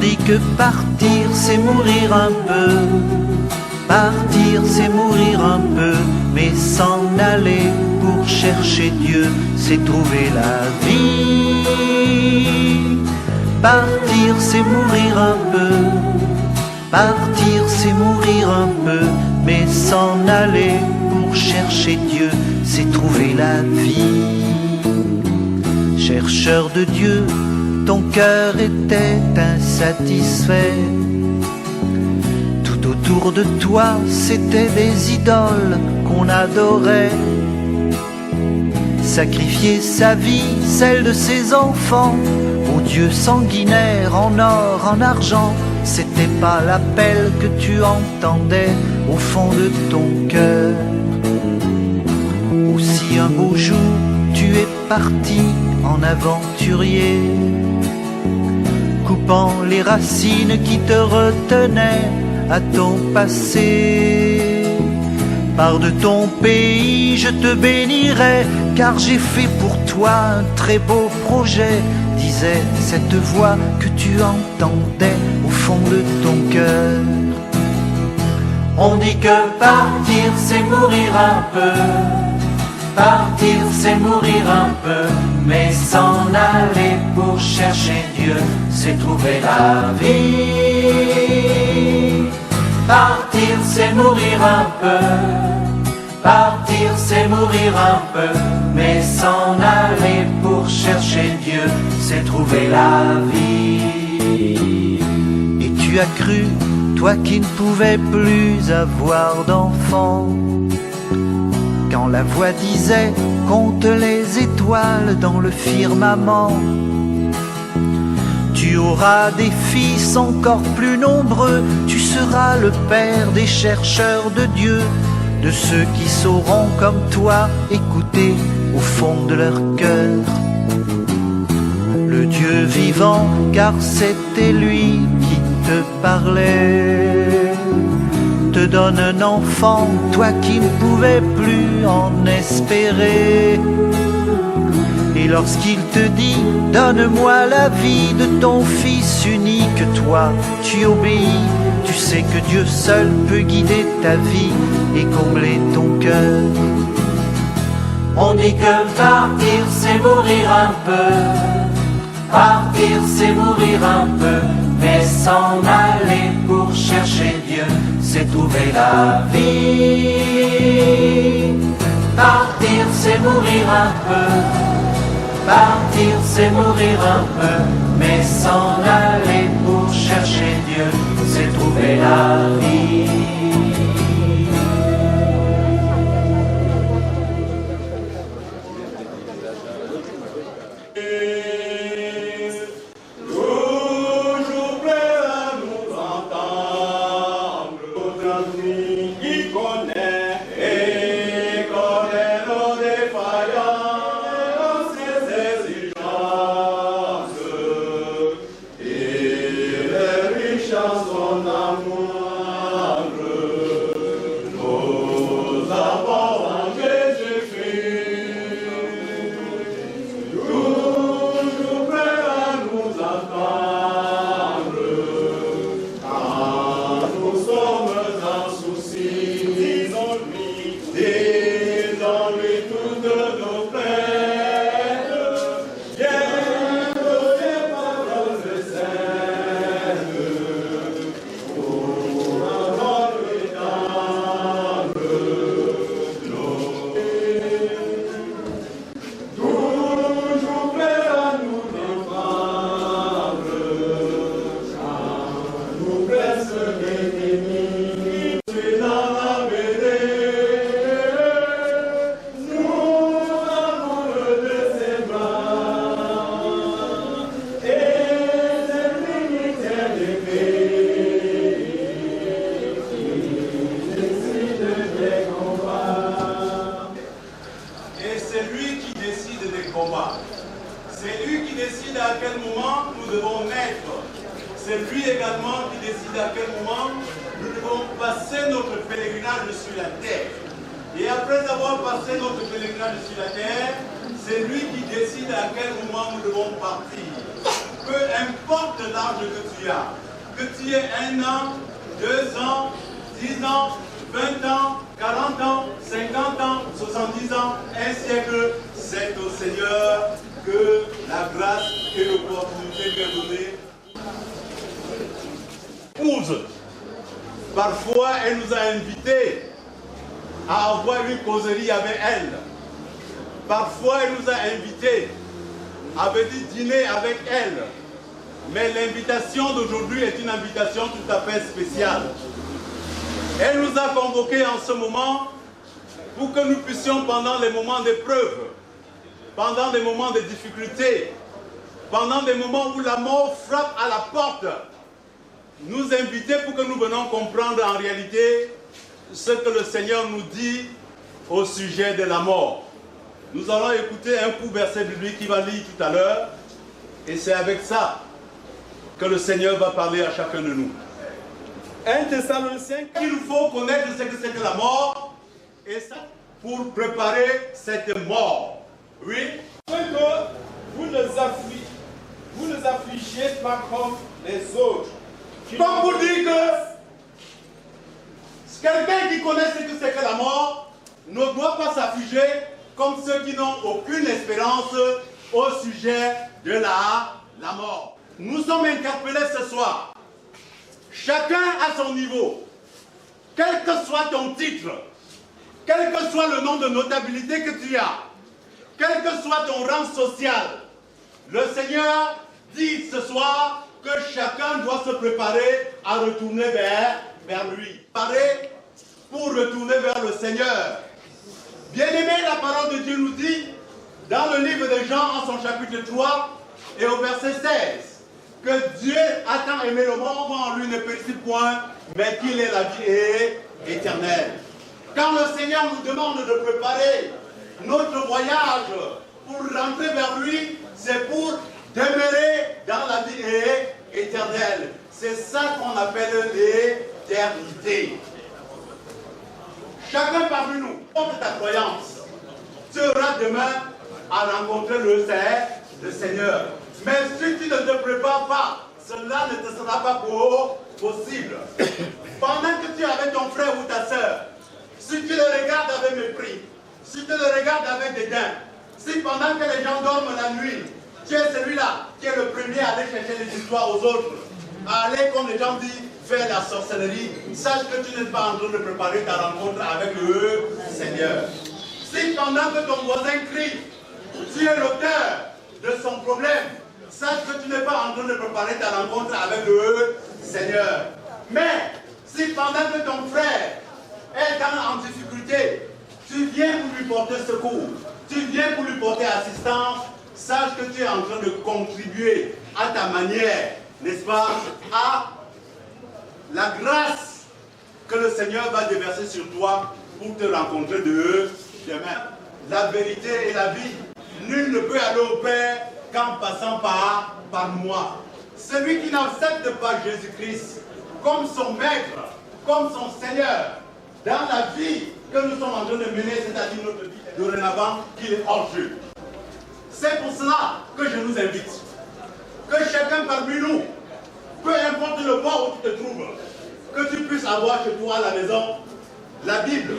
dit que partir c'est mourir un peu. Partir c'est mourir un peu, mais s'en aller pour chercher Dieu, c'est trouver la vie. Partir c'est mourir un peu. Partir c'est mourir un peu, mais s'en aller pour chercher Dieu, c'est trouver la vie. Chercheur de Dieu, ton cœur était insatisfait. Tout autour de toi, c'était des idoles qu'on adorait. Sacrifier sa vie, celle de ses enfants, aux dieux sanguinaires en or, en argent, c'était pas l'appel que tu entendais au fond de ton cœur. Aussi un beau jour, tu es parti en aventurier, coupant les racines qui te retenaient à ton passé. Pars de ton pays, je te bénirai, car j'ai fait pour toi un très beau projet, disait cette voix que tu entendais au fond de ton cœur. On dit que partir c'est mourir un peu. Partir c'est mourir un peu, mais s'en aller pour chercher Dieu, c'est trouver la vie. Partir c'est mourir un peu. Partir c'est mourir un peu, mais s'en aller pour chercher Dieu, c'est trouver la vie. Et tu as cru, toi qui ne pouvais plus avoir d'enfant, quand la voix disait compte les étoiles dans le firmament. Tu auras des fils encore plus nombreux, tu seras le père des chercheurs de Dieu, de ceux qui sauront comme toi écouter au fond de leur cœur le Dieu vivant, car c'était lui qui te parlait. Te donne un enfant, toi qui ne pouvais plus en espérer. Et lorsqu'il te dit, donne-moi la vie de ton fils unique, toi, tu obéis. Tu sais que Dieu seul peut guider ta vie et combler ton cœur. On dit que partir c'est mourir un peu. Partir c'est mourir un peu, mais s'en aller pour chercher Dieu, c'est trouver la vie. Partir c'est mourir un peu. Partir c'est mourir un peu, mais s'en aller pour chercher Dieu, c'est trouver la vie. C'est lui qui décide à quel moment nous devons naître. C'est lui également qui décide à quel moment nous devons passer notre pèlerinage sur la terre. Et après avoir passé notre pèlerinage sur la terre, c'est lui qui décide à quel moment nous devons partir. peu importe l'âge que tu aies 1 an, 2 ans, 10 ans, 20 ans, 40 ans, 50 ans, 70 ans, un siècle, c'est au Seigneur que la grâce et l'opportunité lui est donnée. Épouse, parfois elle nous a invités à avoir une causerie avec elle. Parfois elle nous a invités à venir dîner avec elle. Mais l'invitation d'aujourd'hui est une invitation tout à fait spéciale. Elle nous a convoqués en ce moment pour que nous puissions, pendant les moments d'épreuve, pendant des moments de difficulté, pendant des moments où la mort frappe à la porte, nous inviter pour que nous venions comprendre en réalité ce que le Seigneur nous dit au sujet de la mort. Nous allons écouter un court verset biblique qui va lire tout à l'heure, et c'est avec ça que le Seigneur va parler à chacun de nous. 1 Thessaloniciens, il faut connaître ce que c'est que la mort, et ça pour préparer cette mort. Oui. Que vous ne affligez pas comme les autres. Comme pour dire que quelqu'un qui connaît ce que c'est que la mort ne doit pas s'affliger comme ceux qui n'ont aucune espérance au sujet de la mort. Nous sommes interpellés ce soir. Chacun à son niveau. Quel que soit ton titre, quel que soit le nom de notabilité que tu as, quel que soit ton rang social, le Seigneur dit ce soir que chacun doit se préparer à retourner vers lui. Préparer pour retourner vers le Seigneur. Bien-aimé, la parole de Dieu nous dit, dans le livre de Jean, en son chapitre 3, et au verset 16, que Dieu a tant aimé le monde, en lui ne périsse point, mais qu'il ait la vie éternelle. Quand le Seigneur nous demande de préparer notre voyage pour rentrer vers lui, c'est pour demeurer dans la vie éternelle. C'est ça qu'on appelle l'éternité. Chacun parmi nous, porte ta croyance, tu auras demain à rencontrer le Seigneur. Mais si tu ne te prépares pas, cela ne te sera pas possible. Pendant que tu es avec ton frère ou ta soeur, si tu le regardes avec mépris, si tu le regardes avec dédain, si pendant que les gens dorment la nuit, tu es celui-là qui est le premier à aller chercher les histoires aux autres, à aller, comme les gens disent, faire la sorcellerie, sache que tu n'es pas en train de préparer ta rencontre avec le Seigneur. Si pendant que ton voisin crie, tu es l'auteur de son problème, sache que tu n'es pas en train de préparer ta rencontre avec le Seigneur. Mais si pendant que ton frère est en difficulté, tu viens pour lui porter secours, tu viens pour lui porter assistance, sache que tu es en train de contribuer à ta manière, n'est-ce pas, à la grâce que le Seigneur va déverser sur toi pour te rencontrer demain. La vérité et la vie, nul ne peut aller au Père qu'en passant par moi. Celui qui n'accepte pas Jésus-Christ comme son maître, comme son Seigneur, dans la vie que nous sommes en train de mener, c'est-à-dire notre vie dorénavant, qu'il est hors jeu. C'est pour cela que je nous invite, que chacun parmi nous, peu importe le bord où tu te trouves, que tu puisses avoir chez toi à la maison la Bible,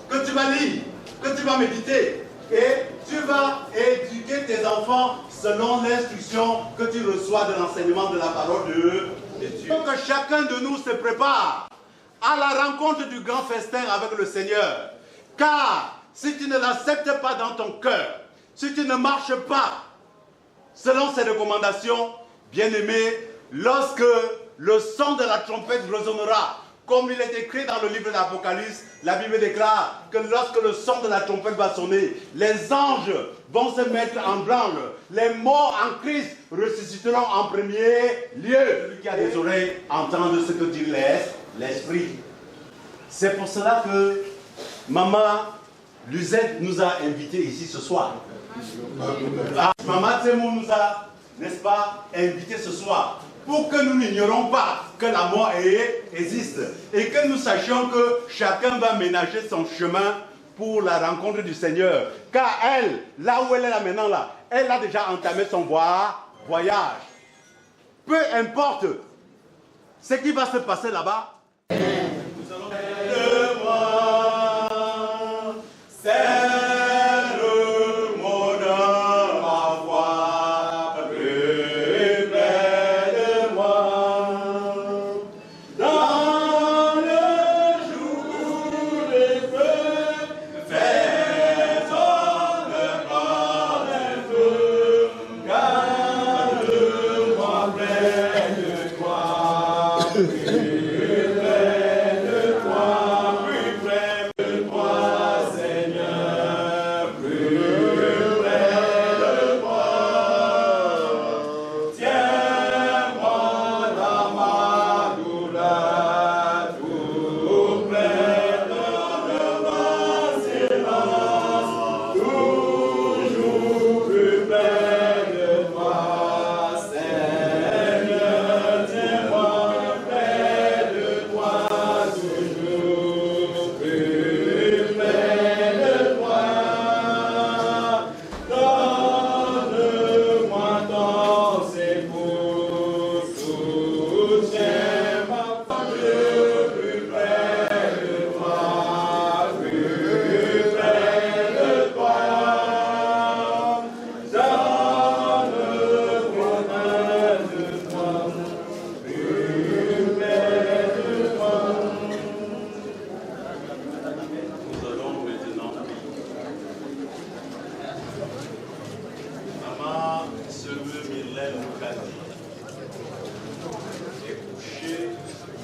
que tu vas lire, que tu vas méditer, et tu vas éduquer tes enfants selon l'instruction que tu reçois de l'enseignement de la parole de Dieu. Donc que chacun de nous se prépare à la rencontre du grand festin avec le Seigneur. Car si tu ne l'acceptes pas dans ton cœur, si tu ne marches pas selon ses recommandations, bien-aimé, lorsque le son de la trompette résonnera, comme il est écrit dans le livre de l'Apocalypse, la Bible déclare que lorsque le son de la trompette va sonner, les anges vont se mettre en branle. Les morts en Christ ressusciteront en premier lieu. Celui qui a des oreilles entend ce que dit l'Esprit. C'est pour cela que Maman Luzette nous a invités ici ce soir. Maman Tsemou nous a, n'est-ce pas, invités ce soir. Pour que nous n'ignorons pas que la mort existe et que nous sachions que chacun va ménager son chemin pour la rencontre du Seigneur. Car elle, là où elle est là maintenant, là, elle a déjà entamé son voyage. peu importe ce qui va se passer là-bas, nous allons de moi, c'est le mot de ma voix, plus près de moi. Dans le jour des feux, fais ton corps des feux, garde-moi près de toi, plus près de toi, plus près de toi, Seigneur, plus près de toi. Tiens-moi dans ma douleur, tout près de ma silence, toujours plus près de toi, Seigneur, tiens-moi près de toi, toujours plus près de toi. Donne-moi ton secours, soutiens ma famille, plus près de toi, plus près de toi. Donne-moi près de toi, plus près de toi. Nous allons maintenant Maman Sœur Mylène Moukadi est couchée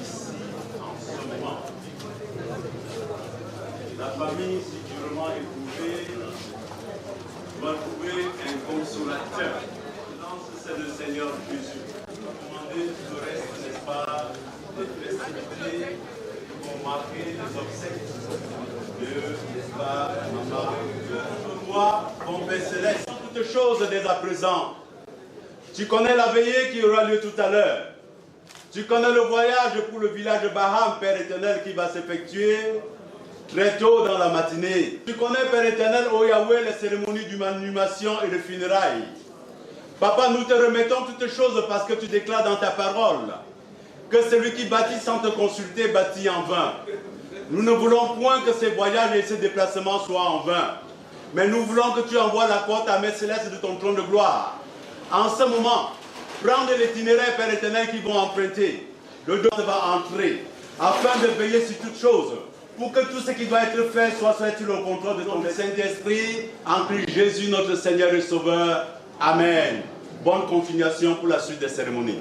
ici en ce moment. La famille, si durement éprouvée, doit trouver un consolateur. C'est le Seigneur Jésus. Demandez tout le reste, n'est-ce pas, des festivités qui vont marquer les obsèques de, n'est-ce pas, maman. Toi, mon Père Céleste, toutes choses dès à présent. Tu connais la veillée qui aura lieu tout à l'heure. Tu connais le voyage pour le village de Baham, Père éternel, qui va s'effectuer très tôt dans la matinée. Tu connais, Père éternel, ô Yahweh, les cérémonies d'humaniation et de funérailles. Papa, nous te remettons toutes choses parce que tu déclares dans ta parole que celui qui bâtit sans te consulter bâtit en vain. Nous ne voulons point que ces voyages et ces déplacements soient en vain. Mais nous voulons que tu envoies la côte à Mère Céleste de ton trône de gloire. En ce moment, prends l'itinéraire, Père éternel, qui vont emprunter. Le don va entrer, afin de veiller sur toutes choses, pour que tout ce qui doit être fait soit sur le contrôle de ton Saint-Esprit, en Christ Jésus, notre Seigneur et Sauveur. Amen. Bonne continuation pour la suite des cérémonies.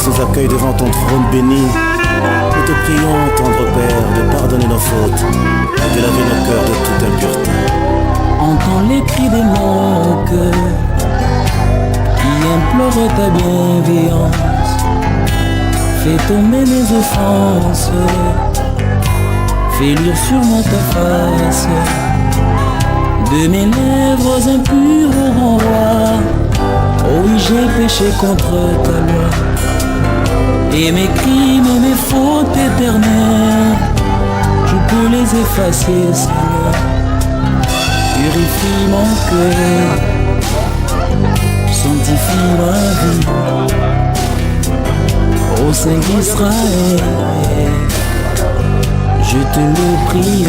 Nous accueille devant ton trône béni. Nous te prions, tendre Père, de pardonner nos fautes, de laver nos cœurs de toute impureté. Entends les cris de mon cœur qui implorent ta bienveillance. Fais tomber mes offenses, fais lire sur moi ta face. De mes lèvres impures au roi, oh oui, j'ai péché contre ta loi. Et mes crimes et mes fautes éternelles, je peux les effacer, Seigneur. Purifie mon cœur, sanctifie ma vie. Ô Saint d'Israël, je te le prie.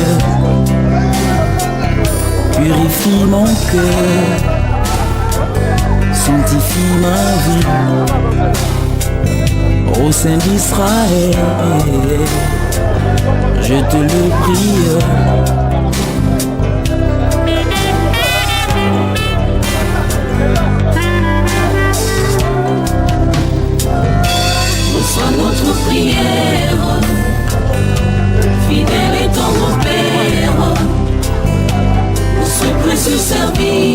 Purifie mon cœur, sanctifie ma vie. Ô Saint d'Israël, je te le prie. Reçois notre prière, fidèle et tendre Père, pour ce précieux service.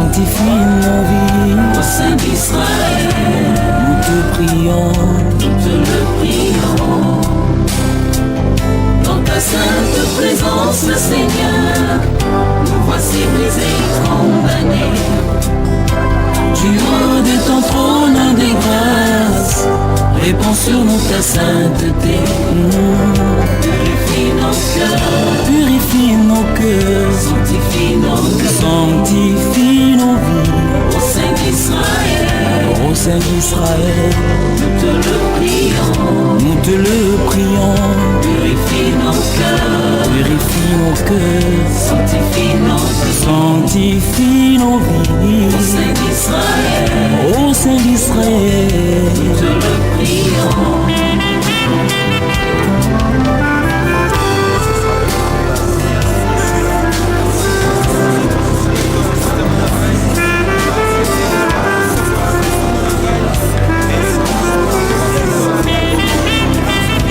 sanctifie nos vies. Ô Saint d'Israël, Nous te prions, nous te le prions. Dans ta sainte présence, Seigneur, nous voici brisés, condamnés. du haut de ton trône des grâces, Réponds sur nous ta sainteté. Purifie nos cœurs, purifie nos cœurs, sanctifie nos vies. sanctifie nos vies. Ô Saint d'Israël, Ô Saint d'Israël, nous te le prions. nous te le prions. Purifie nos cœurs, Purifie nos cœurs, sanctifie nos vies. sanctifie nos Ô vies. Saint d'Israël, Ô Saint d'Israël, nous te le prions.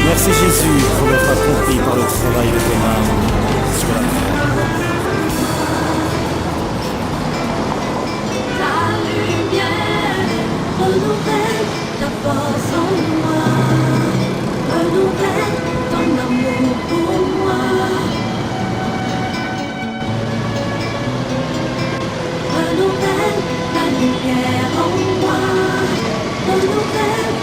Merci Jésus pour l'œuvre accomplie par le travail de ton âme sur la croix. Ta lumière renouvelle ta force en moi, renouvelle ton amour pour moi, renouvelle ta lumière en moi, renouvelle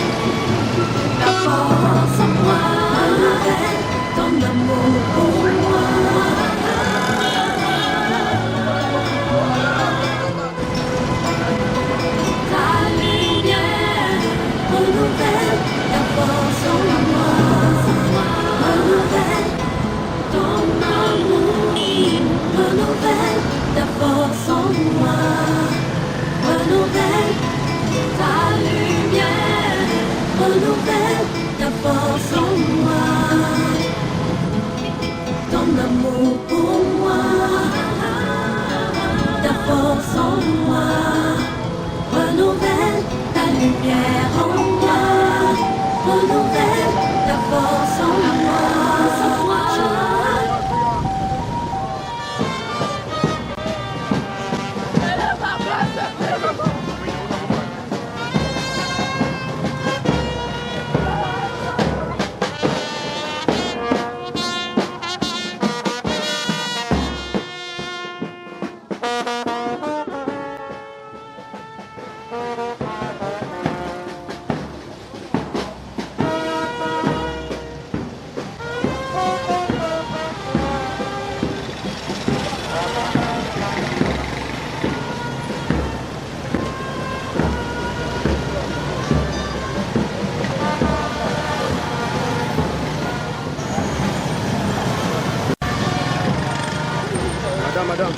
ta force en moi, renouvelle ton amour pour moi. Ta lumière renouvelle ta force en moi, renouvelle ton amour, renouvelle ta force en moi, renouvelle ta lumière, renouvelle ta force en moi, ton amour pour moi, ta force en moi. Renouvelle ta lumière en moi, renouvelle ta force en moi. Madame.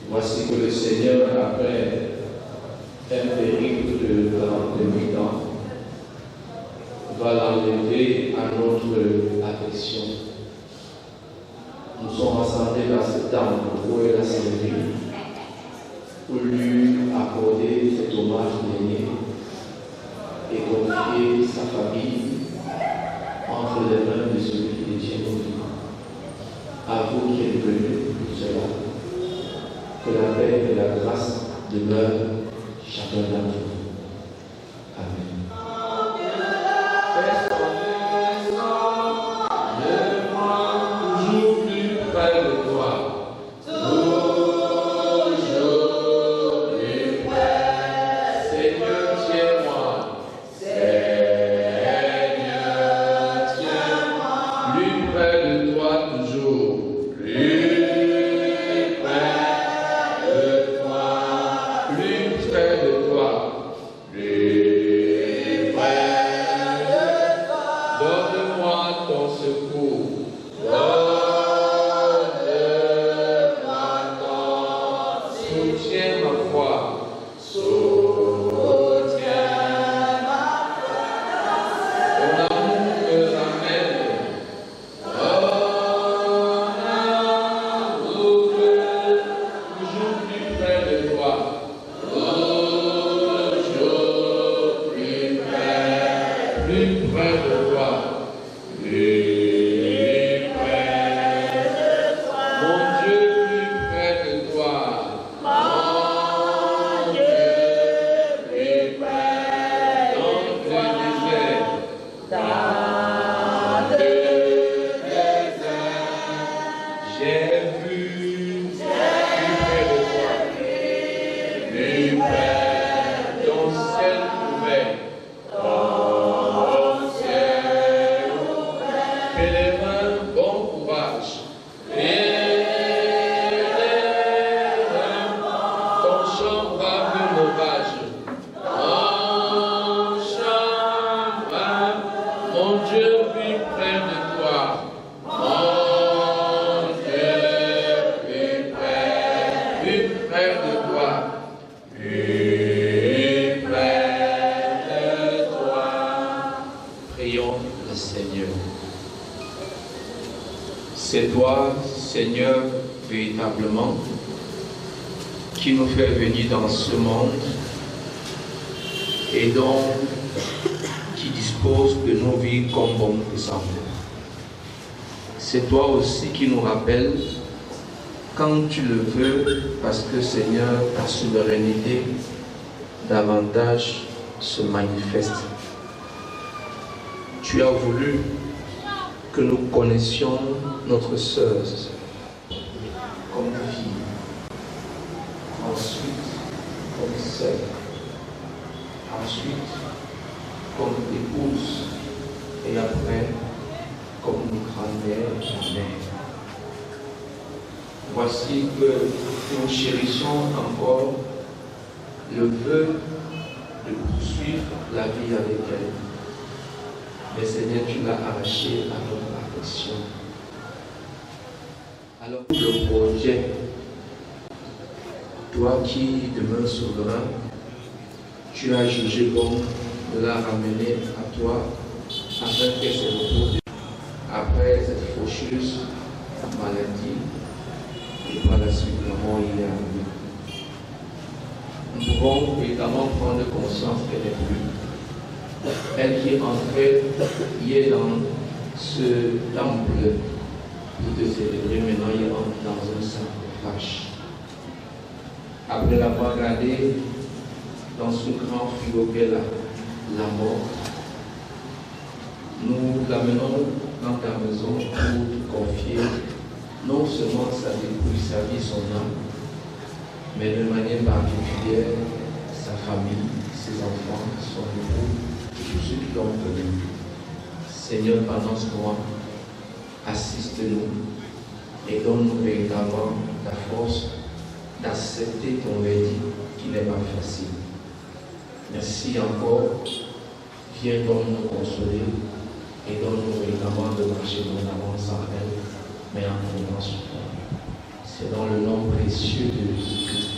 Voici que le Seigneur, après un périple de 48 ans, va l'enlever à notre affection. Nous sommes rassemblés dans ce temple où il a servi, pour lui accorder cet hommage dernier et confier sa famille entre les mains de celui qui détient nos vies. À vous qui êtes venus pour cela, que la paix et la grâce demeurent chacun d'entre vous. Amen. Toujours plus près de toi. Toujours plus près. Seigneur, tiens-moi. Seigneur, tiens-moi. Plus près de toi toujours. C'est toi, Seigneur, véritablement, qui nous fait venir dans ce monde et donc qui dispose de nos vies comme bon te semble. C'est toi aussi qui nous rappelle quand tu le veux, parce que Seigneur, ta souveraineté davantage se manifeste. Tu as voulu que nous connaissions notre sœur comme fille, ensuite comme sœur, ensuite comme épouse et après comme grand-mère et mère. Voici que nous chérissons encore le vœu de poursuivre la vie avec elle. Mais Seigneur, tu l'as arraché à notre affection. Alors le projet, toi qui demeures souverain, tu as jugé bon de la ramener à toi afin qu'elle se repose après cette faucheuse maladie et par la suite la mort y est arrivée. Nous pouvons évidemment prendre conscience qu'elle n'est plus. Elle qui est entrée hier dans ce temple pour te célébrer, maintenant il entre dans un sarcophage. Après l'avoir gardé dans ce grand frigo qu'elle a, la mort, nous l'amenons dans ta maison pour te confier non seulement sa dépouille, sa vie, son âme, mais de manière particulière sa famille, ses enfants, son époux, tous ceux qui l'ont connu. Seigneur, pendant ce mois, assiste-nous et donne-nous véritablement la force d'accepter ton verdict qui n'est pas facile. Merci encore. Viens donc nous consoler et donne-nous véritablement de marcher en avant sans elle, mais en comptant sur toi. C'est dans le nom précieux de Jésus-Christ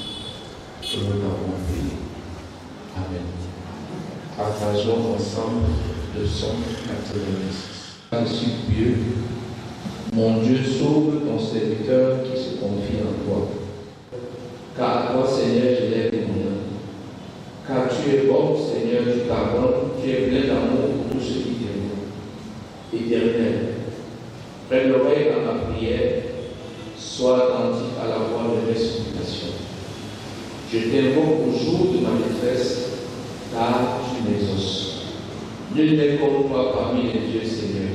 que nous l'avons prié. Amen. Partageons ensemble le son 86. Ainsi Dieu, mon Dieu, sauve ton serviteur qui se confie en toi. Car à toi, Seigneur, je lève mon âme. Car tu es bon, Seigneur, tu pardonnes, tu es plein d'amour pour tous ceux qui t'aiment. Éternel, prête l'oreille dans ma prière, sois attentif à la voix de mes supplications. Je t'invoque au jour de ma détresse, car tu m'exauces. Nul n'est comme toi parmi les dieux, Seigneur,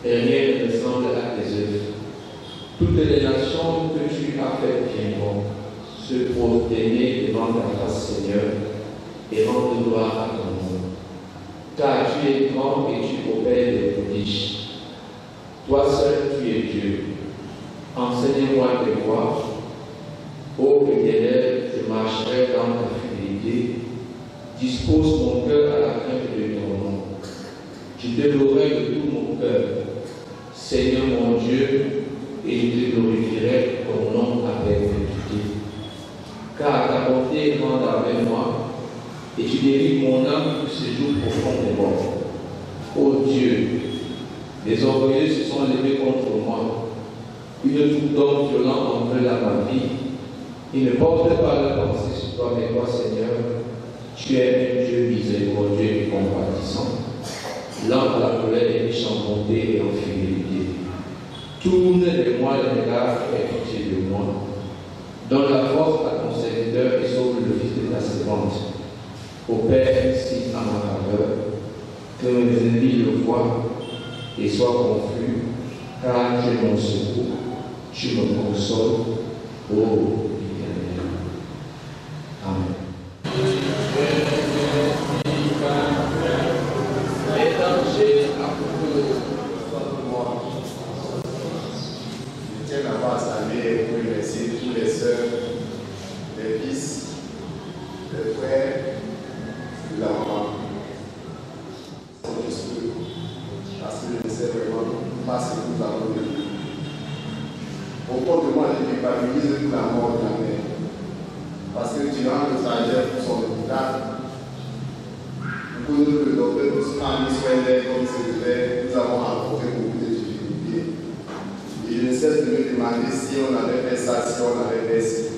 et rien ne ressemble à tes œuvres. Toutes les nations que tu as faites viendront se prosterner devant ta face, Seigneur, et rendre gloire à ton nom. Car tu es grand et tu opères des prodiges. Toi seul, tu es Dieu. Enseigne-moi tes voies. Ô Éternel, je marcherai dans ta fidélité. Dispose mon cœur à la crainte de ton nom. Je te louerai de tout mon cœur, Seigneur mon Dieu, et je te glorifierai ton nom à perpétuité. Car ta bonté est grande avec moi, et tu délivres mon âme du séjour profond des morts. Ô Dieu, les orgueilleux se sont levés contre moi. Une troupe d'hommes violents ont veulent à ma vie. Ils ne portent pas leur pensée sur toi, mais toi, Seigneur, tu es un Dieu miséricordieux et compatissant, lent à la colère et riche en bonté et en fidélité. Tourne-les-moi les regards et aie pitié de moi. Donne la force à ton serviteur et sauve le fils de ta servante. Ô Père, signe à ma faveur, que mes ennemis le voient et soient confus, car tu es mon secours, tu me consoles, ô Éternel. Amen. Je tiens d'abord à saluer et pour remercier tous les sœurs, les fils, les frères de la maman. Parce que je ne sais vraiment pas ce que nous avons vécu. Au fond de moi, je culpabilise la mort de la mère. Parce que durant le trajet pour son hôpital, pour nous, le docteur nous a mis soin d'elle comme c'est fait, nous avons rencontré beaucoup de difficultés. Et je ne cesse de me demander si on avait fait ça, si on avait fait ça.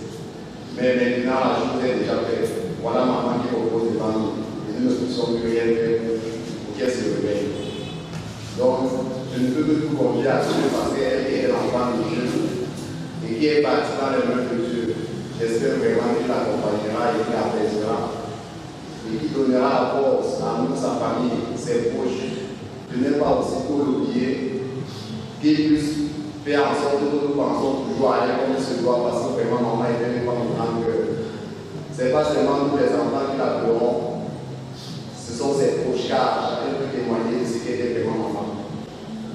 Mais maintenant, la journée est déjà faite. Voilà maman qui propose devant nous. Et nous ne pouvons plus rien faire pour qu'elle se réveille. Donc, je ne peux que tout confier à Dieu parce qu'elle est l'enfant de Dieu. et qui est parti dans les mains de Dieu. J'espère vraiment qu'il l'accompagnera et qu'il apaisera et qu'il donnera la force à nous, sa famille, ses proches, de ne pas aussitôt l'oublier, qu'il puisse faire en sorte que nous pensons toujours à elle comme il se doit, parce que vraiment maman était une femme de grand cœur. Ce n'est pas seulement nous les enfants qui la pleurons, ce sont ses proches, car chacun peut témoigner de ce qu'était vraiment maman.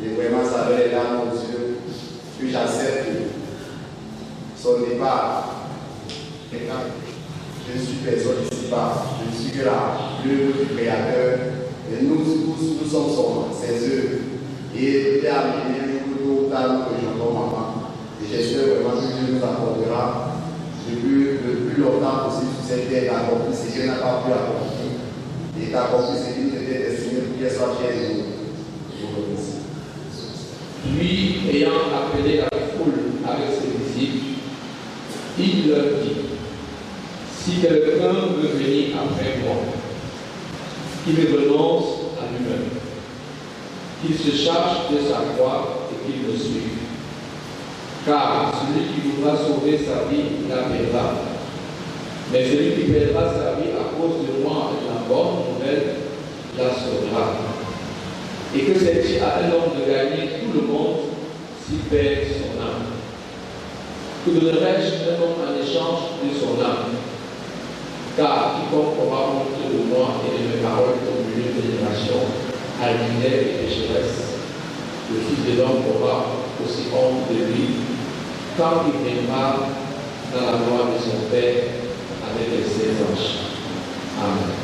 Et vraiment, ça avait les larmes aux yeux, puis j'accepte son départ. Et quand je ne suis personne ici-bas, je ne suis que la l'œuvre du Créateur, et nous tous, nous sommes ses œuvres. Et peut-être arrivé un jour tôt ou tard, nous rejoindrons maman. Et j'espère vraiment que Dieu nous accordera le plus longtemps possible sur cette terre d'accomplir ce qu'elle n'a pas pu accomplir et d'accomplir ce qui nous était destiné pour qu'elle soit fière de nous. Je vous remercie. Lui, ayant appelé la foule avec ses disciples, il leur dit: si quelqu'un veut venir après moi, qu'il me renonce à lui-même, qu'il se charge de sa croix et qu'il me suive. Car celui qui voudra sauver sa vie la perdra. Mais celui qui perdra sa vie à cause de moi et de la bonne nouvelle la sauvera. Et que c'est-il à un homme de gagner tout le monde s'il perd son âme? Que donnerais-je un homme en échange de son âme? Car quiconque aura honte de moi et de mes paroles au milieu de génération ordinaire et pécheresse, le Fils de l'homme aura aussi honte de lui, quand il viendra dans la gloire de son Père avec ses anges. Amen.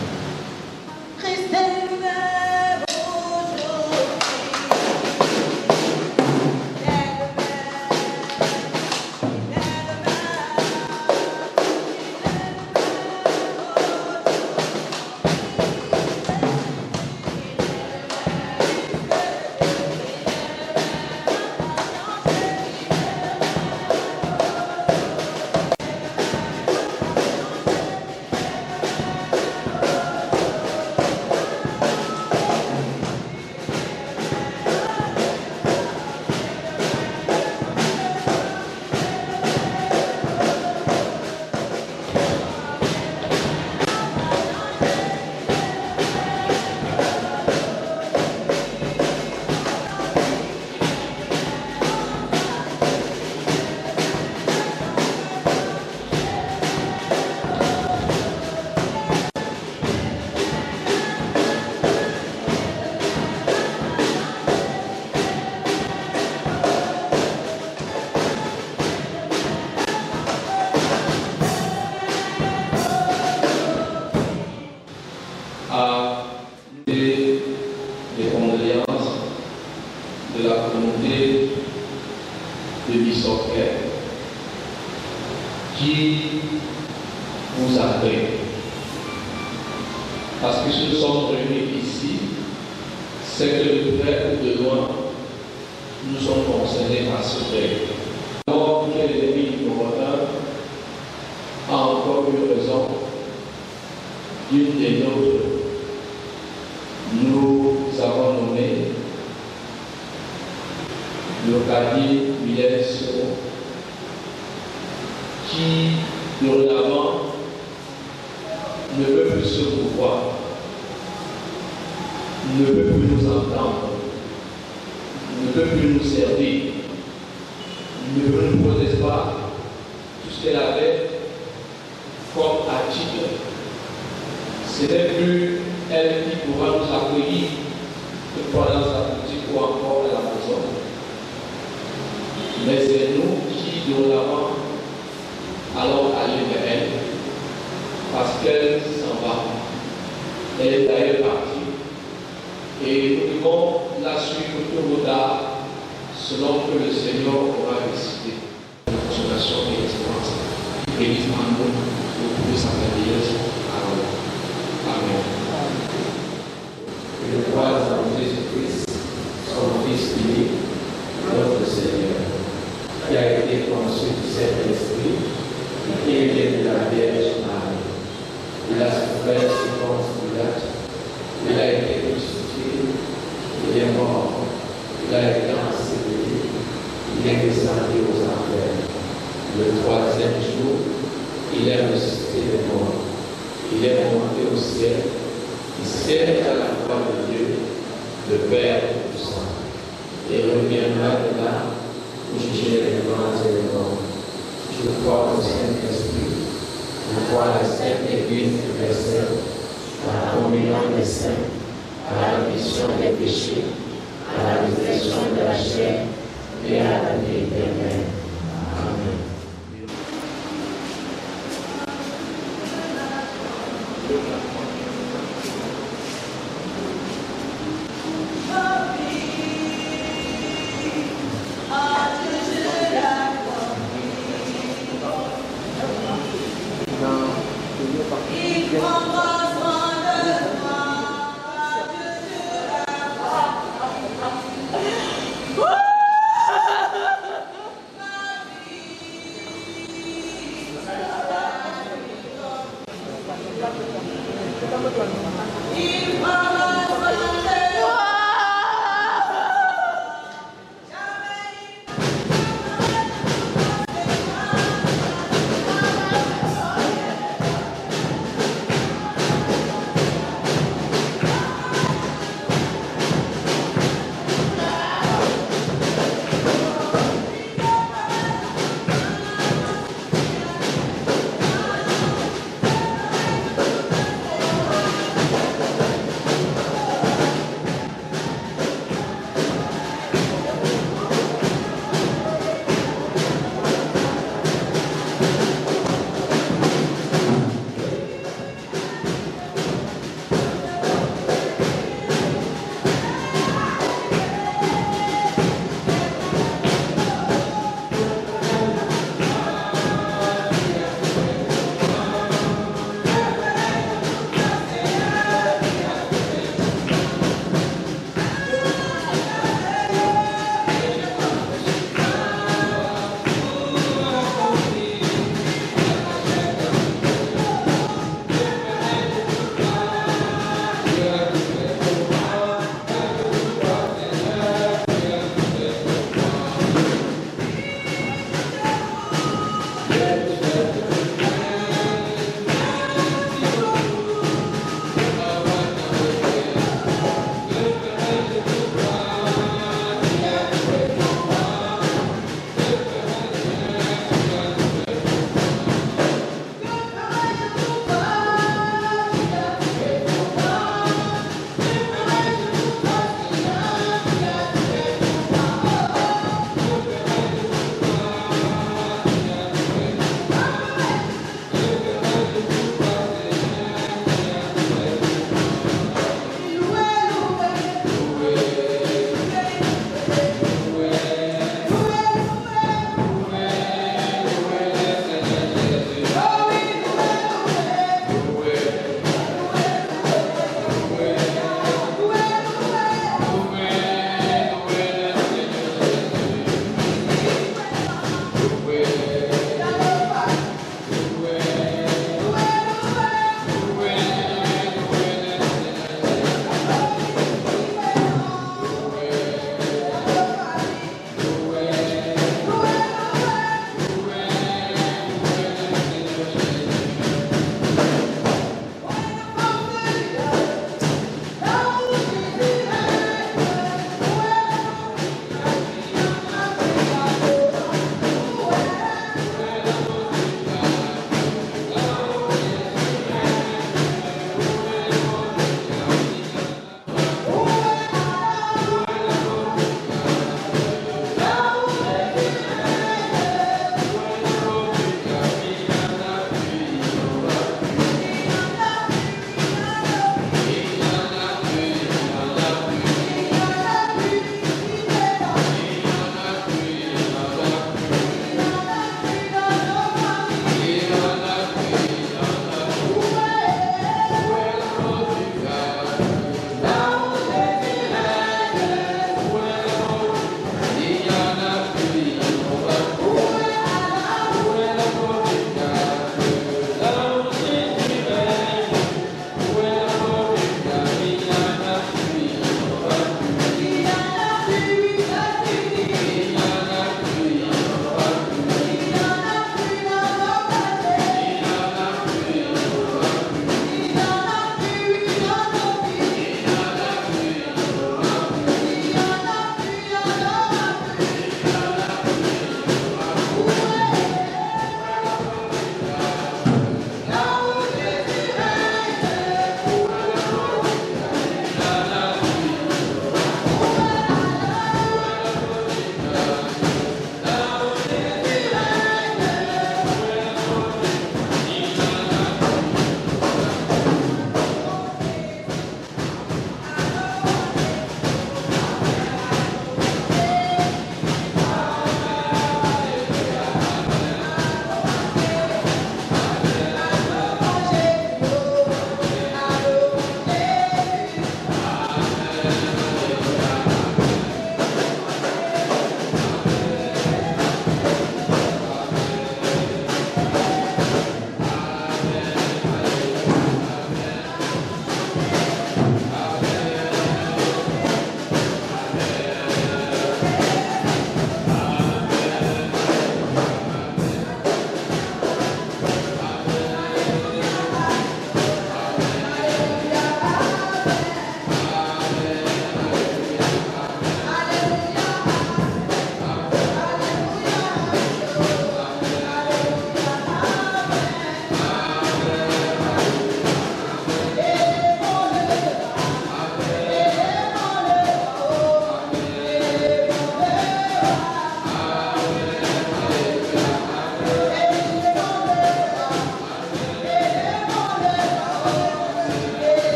Il est descendu aux enfers. Le troisième jour, il est ressuscité des morts. Il est monté au ciel. Il siège à la droite de Dieu, le Père Tout-Puissant. Et reviendra de là pour juger les vivants et les morts. Je crois au Saint-Esprit. Je crois à la Sainte Église universelle, à la communion des saints, à la rémission des péchés, à la résurrection de la chair et à la vie éternelle. Amen.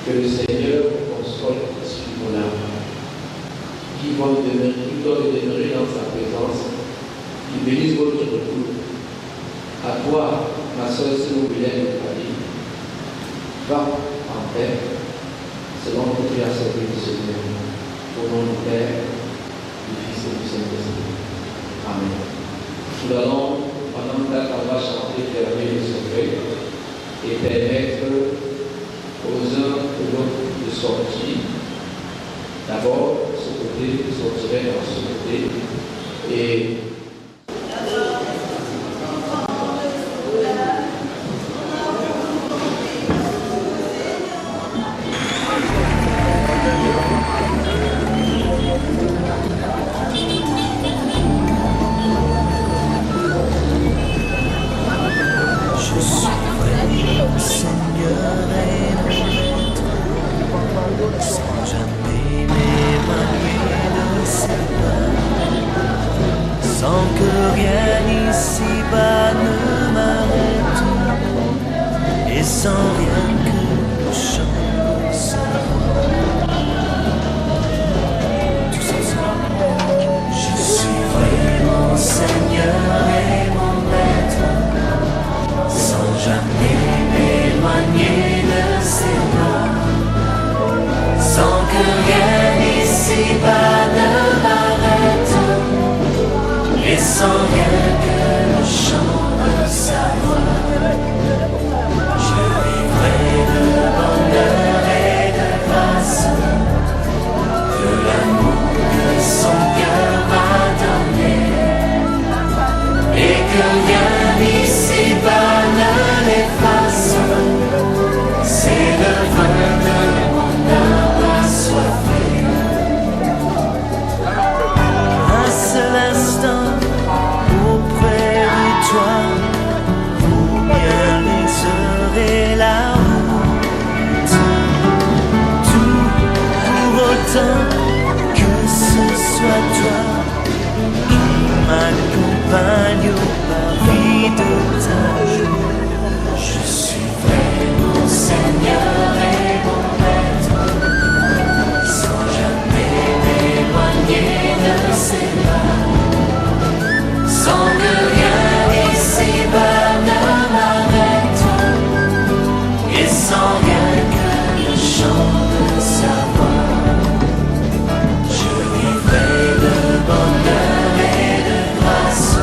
Que le Seigneur console mon âme, qui doit demeurer dans sa présence, qui bénisse votre retour. À toi, ma soeur Sylvaine de Paris, va en paix, selon que tu as servi le Seigneur, au nom du Père, du Fils et du Saint-Esprit. Amen. Nous allons, pendant que on va chanter, fermer le secret et permettre aux uns et l'autre de sortir. D'abord, ce côté, je sortirai dans ce côté. Et sans que rien ici-bas ne m'arrête, et sans rien que je chante sa voix. Tous ensemble, je suis vraiment Seigneur et mon Maître, sans jamais m'éloigner de ses bras, sans que rien ici-bas ne m'arrête, et sans rien que le chant de sa voix. Je vivrai de bonheur et de grâce, de l'amour que son cœur m'a donné, et que rien ici-bas ne l'efface. C'est le vin de mon âme assoiffée. Un seul instant auprès de toi, vaut bien les heures et la route. Tout pour autant que ce soit toi qui m'accompagne au paris de ta joue. Je suis vraiment Seigneur et mon Maître, sans jamais m'éloigner de ses bras, sans que rien ici-bas ne m'arrête, et sans rien que le chant de sa voix. Je vivrai de bonheur et de grâce.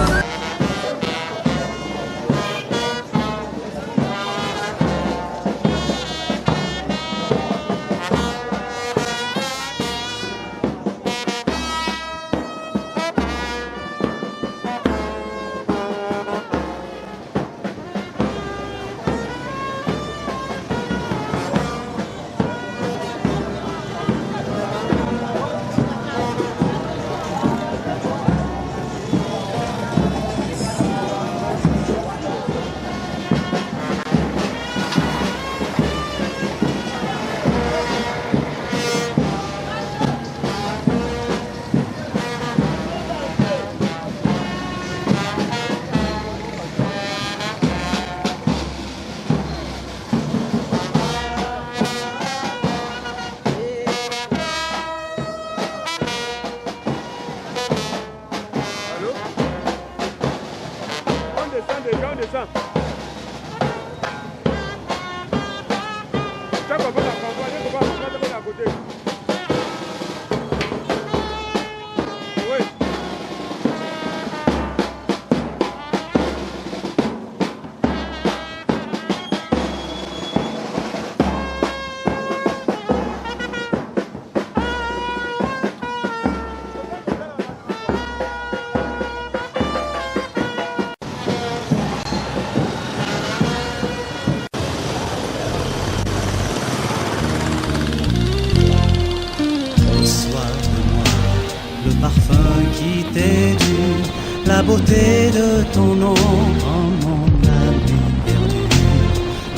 La beauté de ton nom en mon âme perdue,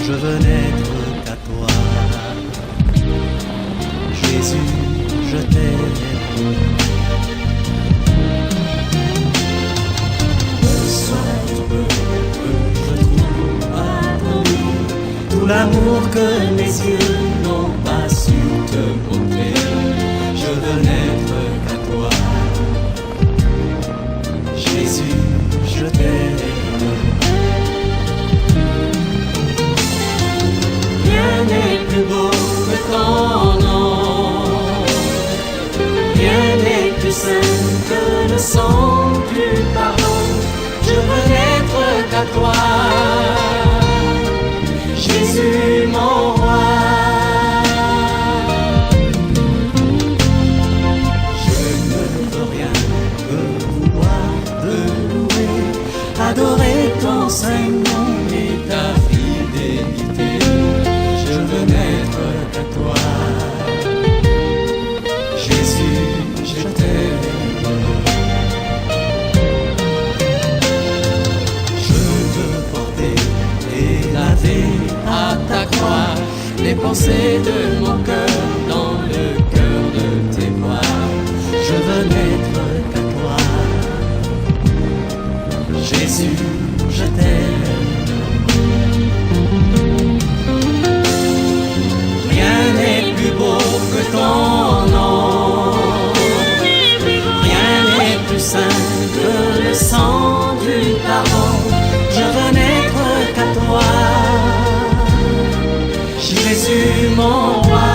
je veux n'être qu'à toi. Jésus, je t'aime. Ce soir, je trouve pardon, tout l'amour que mes yeux n'ont pas su te montrer. Je veux n'être qu'à toi, Jésus, je t'aime. Rien n'est plus beau que ton nom, rien n'est plus saint que le sang du pardon. Je veux n'être qu'à toi, Jésus mon roi. Je ne veux rien que vouloir te louer, adorer ton saint nom et ta fidélité. Je veux n'être qu'à toi, Jésus, je t'aime. Je veux porter et laver à ta croix les pensées de mon cœur dans le cœur de tes bras. Je veux n'être qu'à toi, Jésus, je t'aime. Rien n'est plus beau que ton nom, rien n'est plus saint que le sang du pardon. Je veux n'être qu'à toi, Jésus mon roi.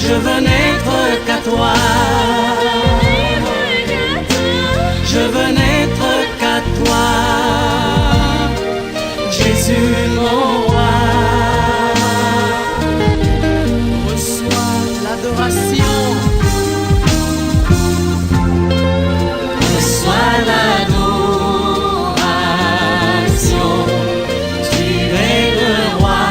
Je veux n'être qu'à toi, je veux n'être qu'à toi, Jésus mon roi. Reçois l'adoration, reçois l'adoration. Tu es le roi.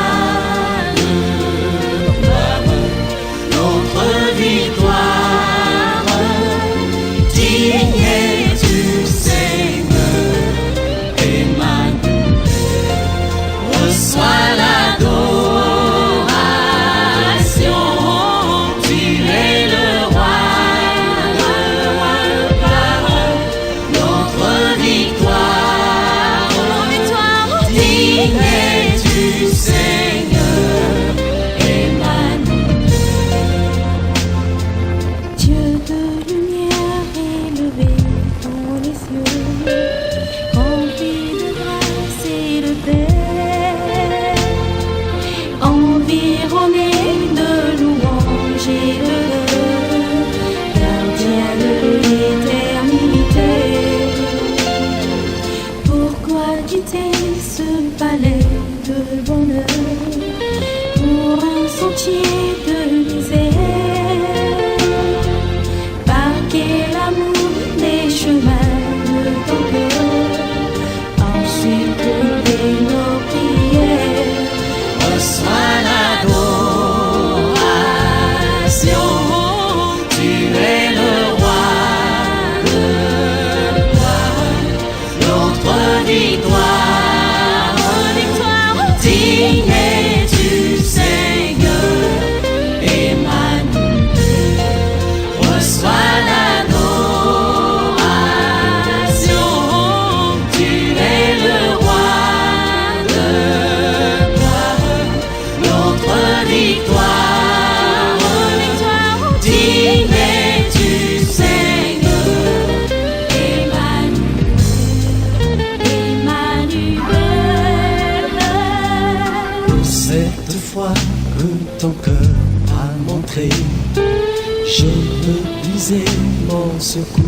Ton cœur a montré, je veux puiser mon secours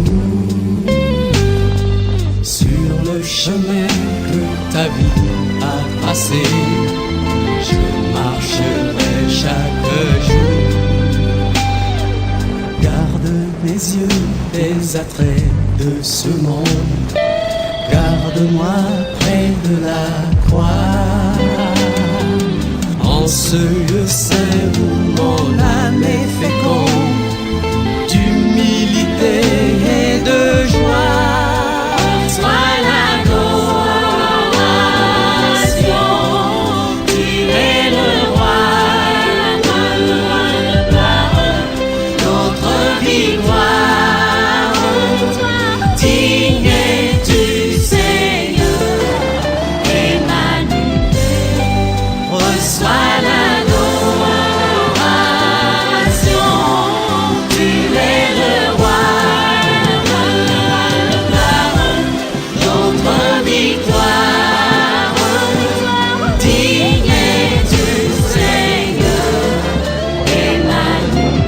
sur le chemin que ta vie a tracé. Je marcherai chaque jour, garde mes yeux des attraits de ce monde, Garde-moi près de la croix, en ce lieu saint où mon âme est féconde d'humilité et de joie. Sois l'adoration, tu es le roi, notre victoire, digne es-tu Seigneur, Emmanuel, reçois l'adoration, tu es le roi, notre victoire, digne es-tu Seigneur, Emmanuel.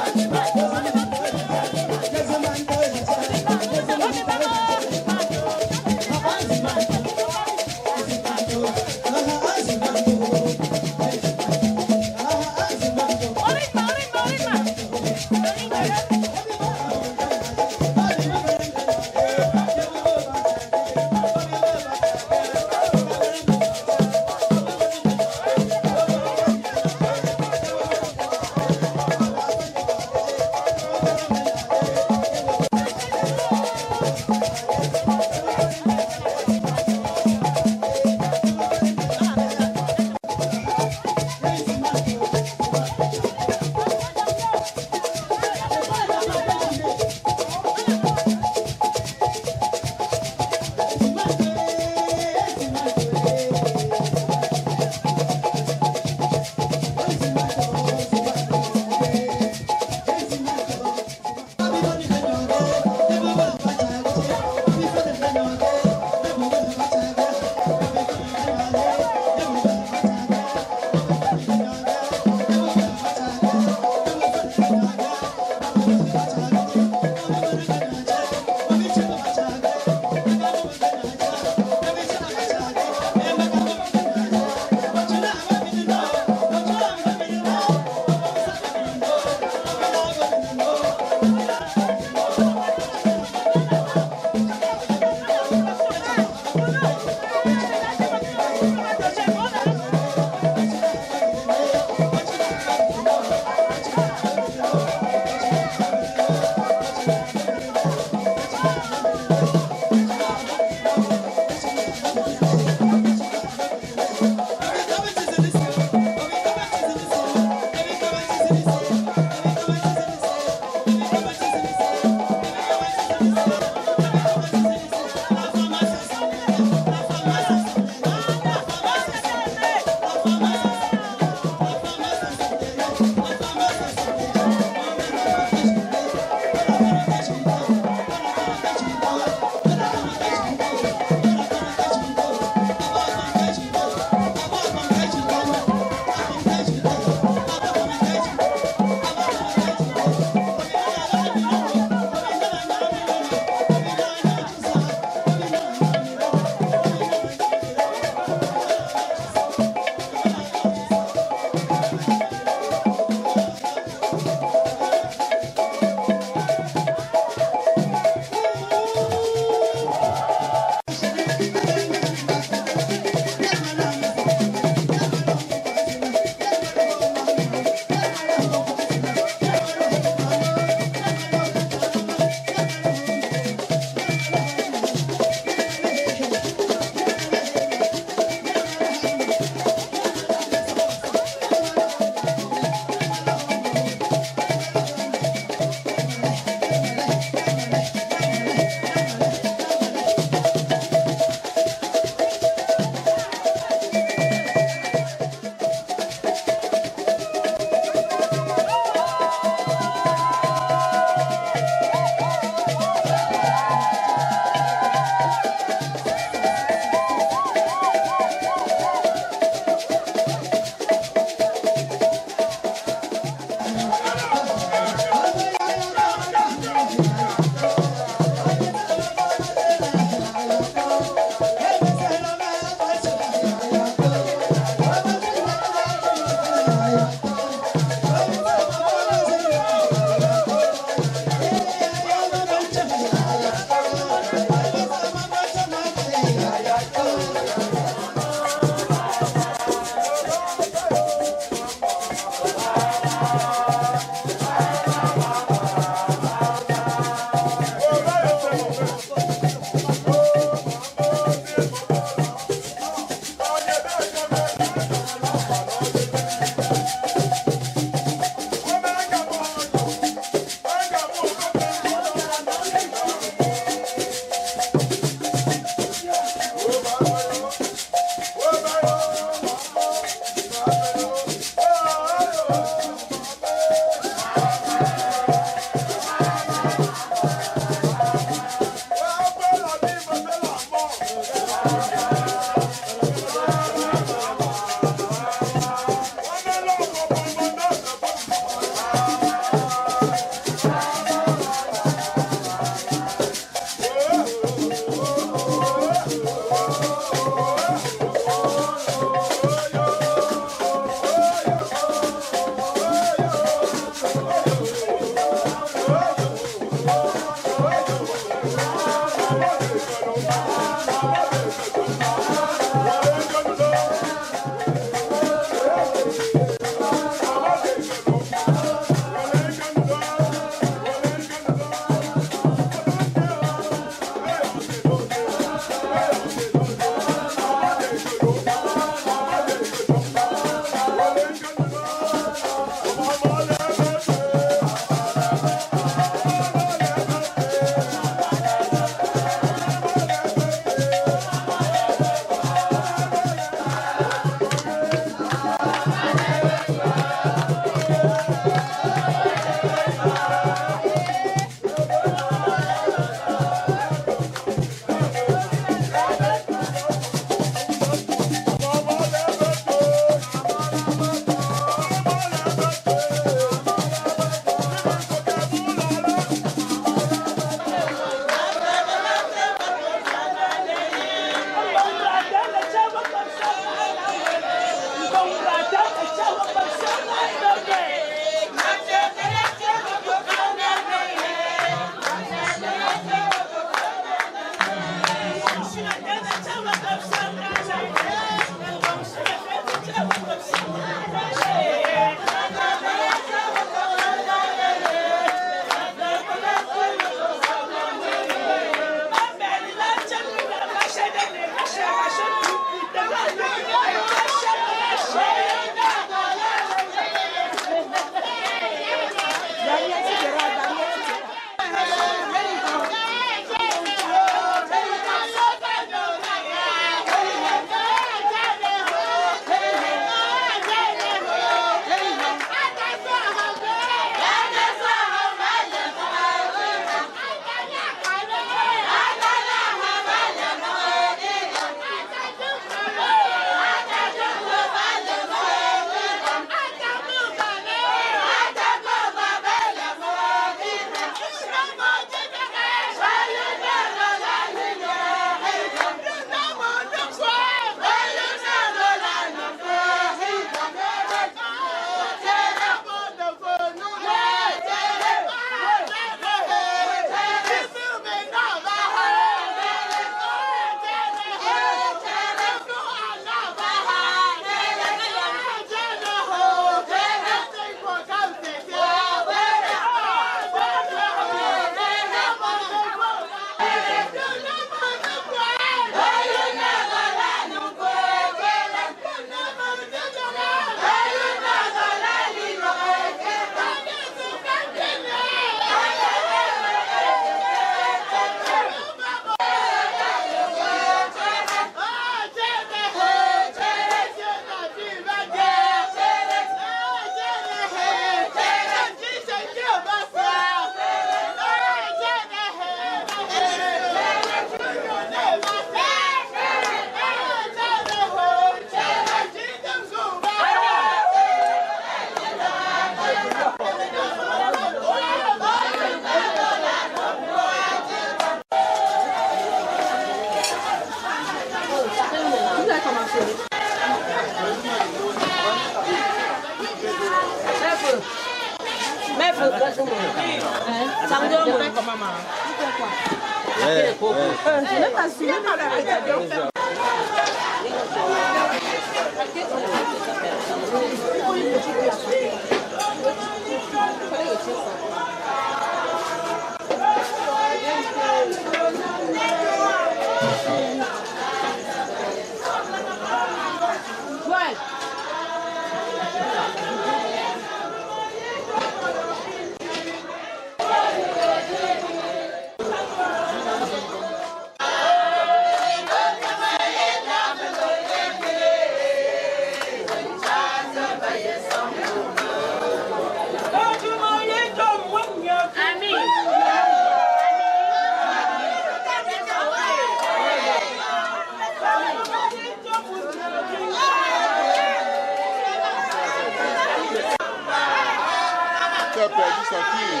Qui a perdu sa fille,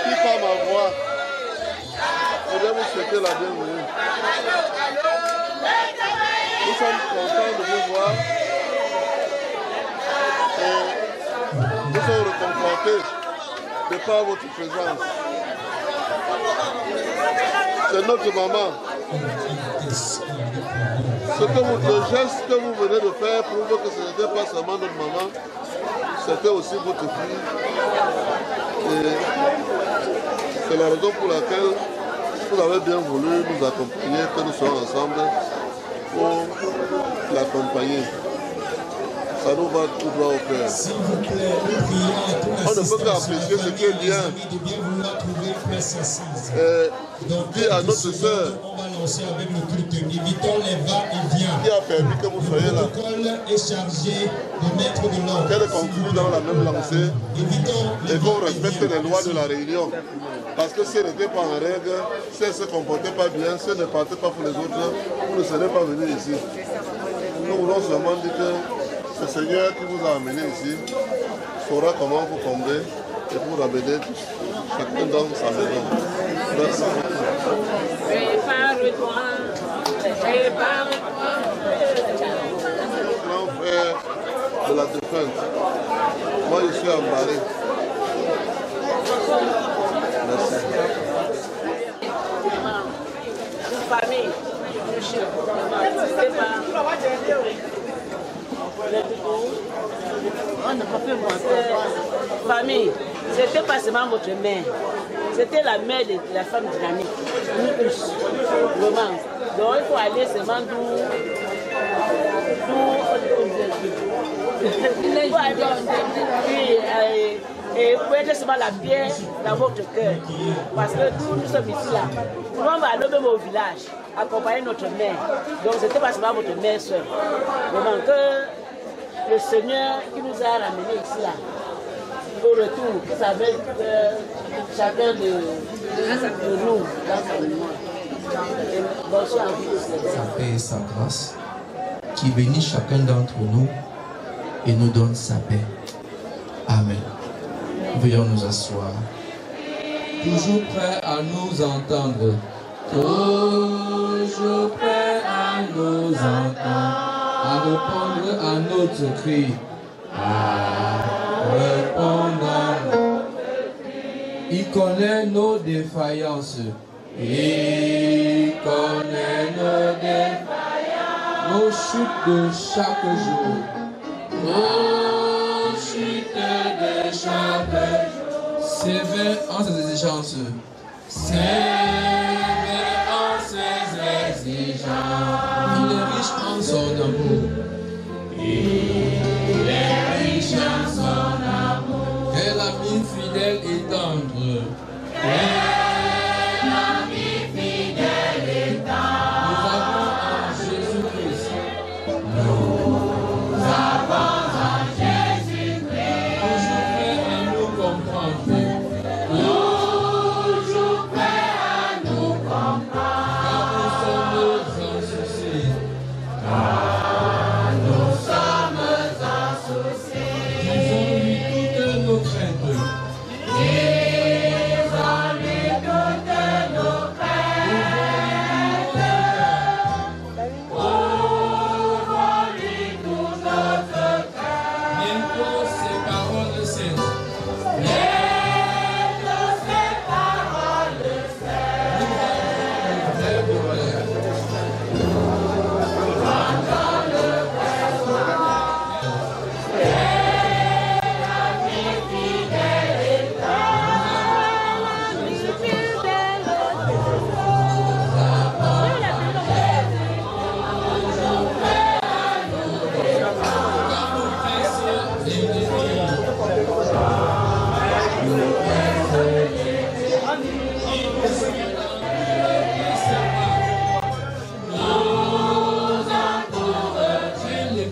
qui par ma voix, je vais vous souhaiter la bienvenue. Nous sommes contents de vous voir et nous sommes réconfortés de par votre présence. C'est notre maman. Le geste que vous venez de faire prouve que ce n'était pas seulement notre maman, c'était aussi votre fille. Et c'est la raison pour laquelle vous avez bien voulu nous accompagner, que nous soyons ensemble pour l'accompagner. Ça nous va tout droit au cœur. On ne peut qu'apprécier ce qui est bien. Dis à notre sœur qui a permis que vous soyez là, qu'elle continue dans la même lancée et qu'on respecte les lois de la Réunion. Parce que si elle n'était pas en règle, si elle ne se comportait pas bien, si elle ne partait pas pour les autres, vous ne serez pas venu ici. Nous voulons seulement dire que ce Seigneur qui vous a amené ici saura comment vous tomber et vous ramener chacun dans sa maison. Merci beaucoup. Grand frère de la défunte, moi je suis embarré. Merci. Famille, famille, c'était pas seulement votre mère, c'était la mère de la femme dynamique, nous tous, vraiment. Donc il faut aller seulement et vous pouvez seulement la pierre dans votre cœur. Parce que nous sommes ici là. Nous on va aller même au village, accompagner notre mère. Donc c'était pas seulement votre mère seule. Vraiment que le Seigneur qui nous a ramenés ici là, au retour, que ça met chacun de nous dans sa mémoire. Bonsoir à vous. Sa paix et sa grâce, qui bénit chacun d'entre nous et nous donne sa paix. Amen. Veuillons nous asseoir. Toujours prêt à nous entendre. Toujours prêt à nous entendre. À répondre à notre cri. À répondre à notre cri. Il connaît nos défaillances. Il connaît nos défaillances. Nos chutes de chaque jour. Nos chutes de chaque jour. Sévère en ses exigences. Sévère en ses exigences. Il est riche en son amour. Il est riche en son amour. Quel ami fidèle et tendre. Quel ami fidèle et tendre. Nous avons en Jésus-Christ. Nous avons en Jésus-Christ. Toujours prêt à nous comprendre. Toujours prêt à nous comprendre. Car nous sommes sans souci. Car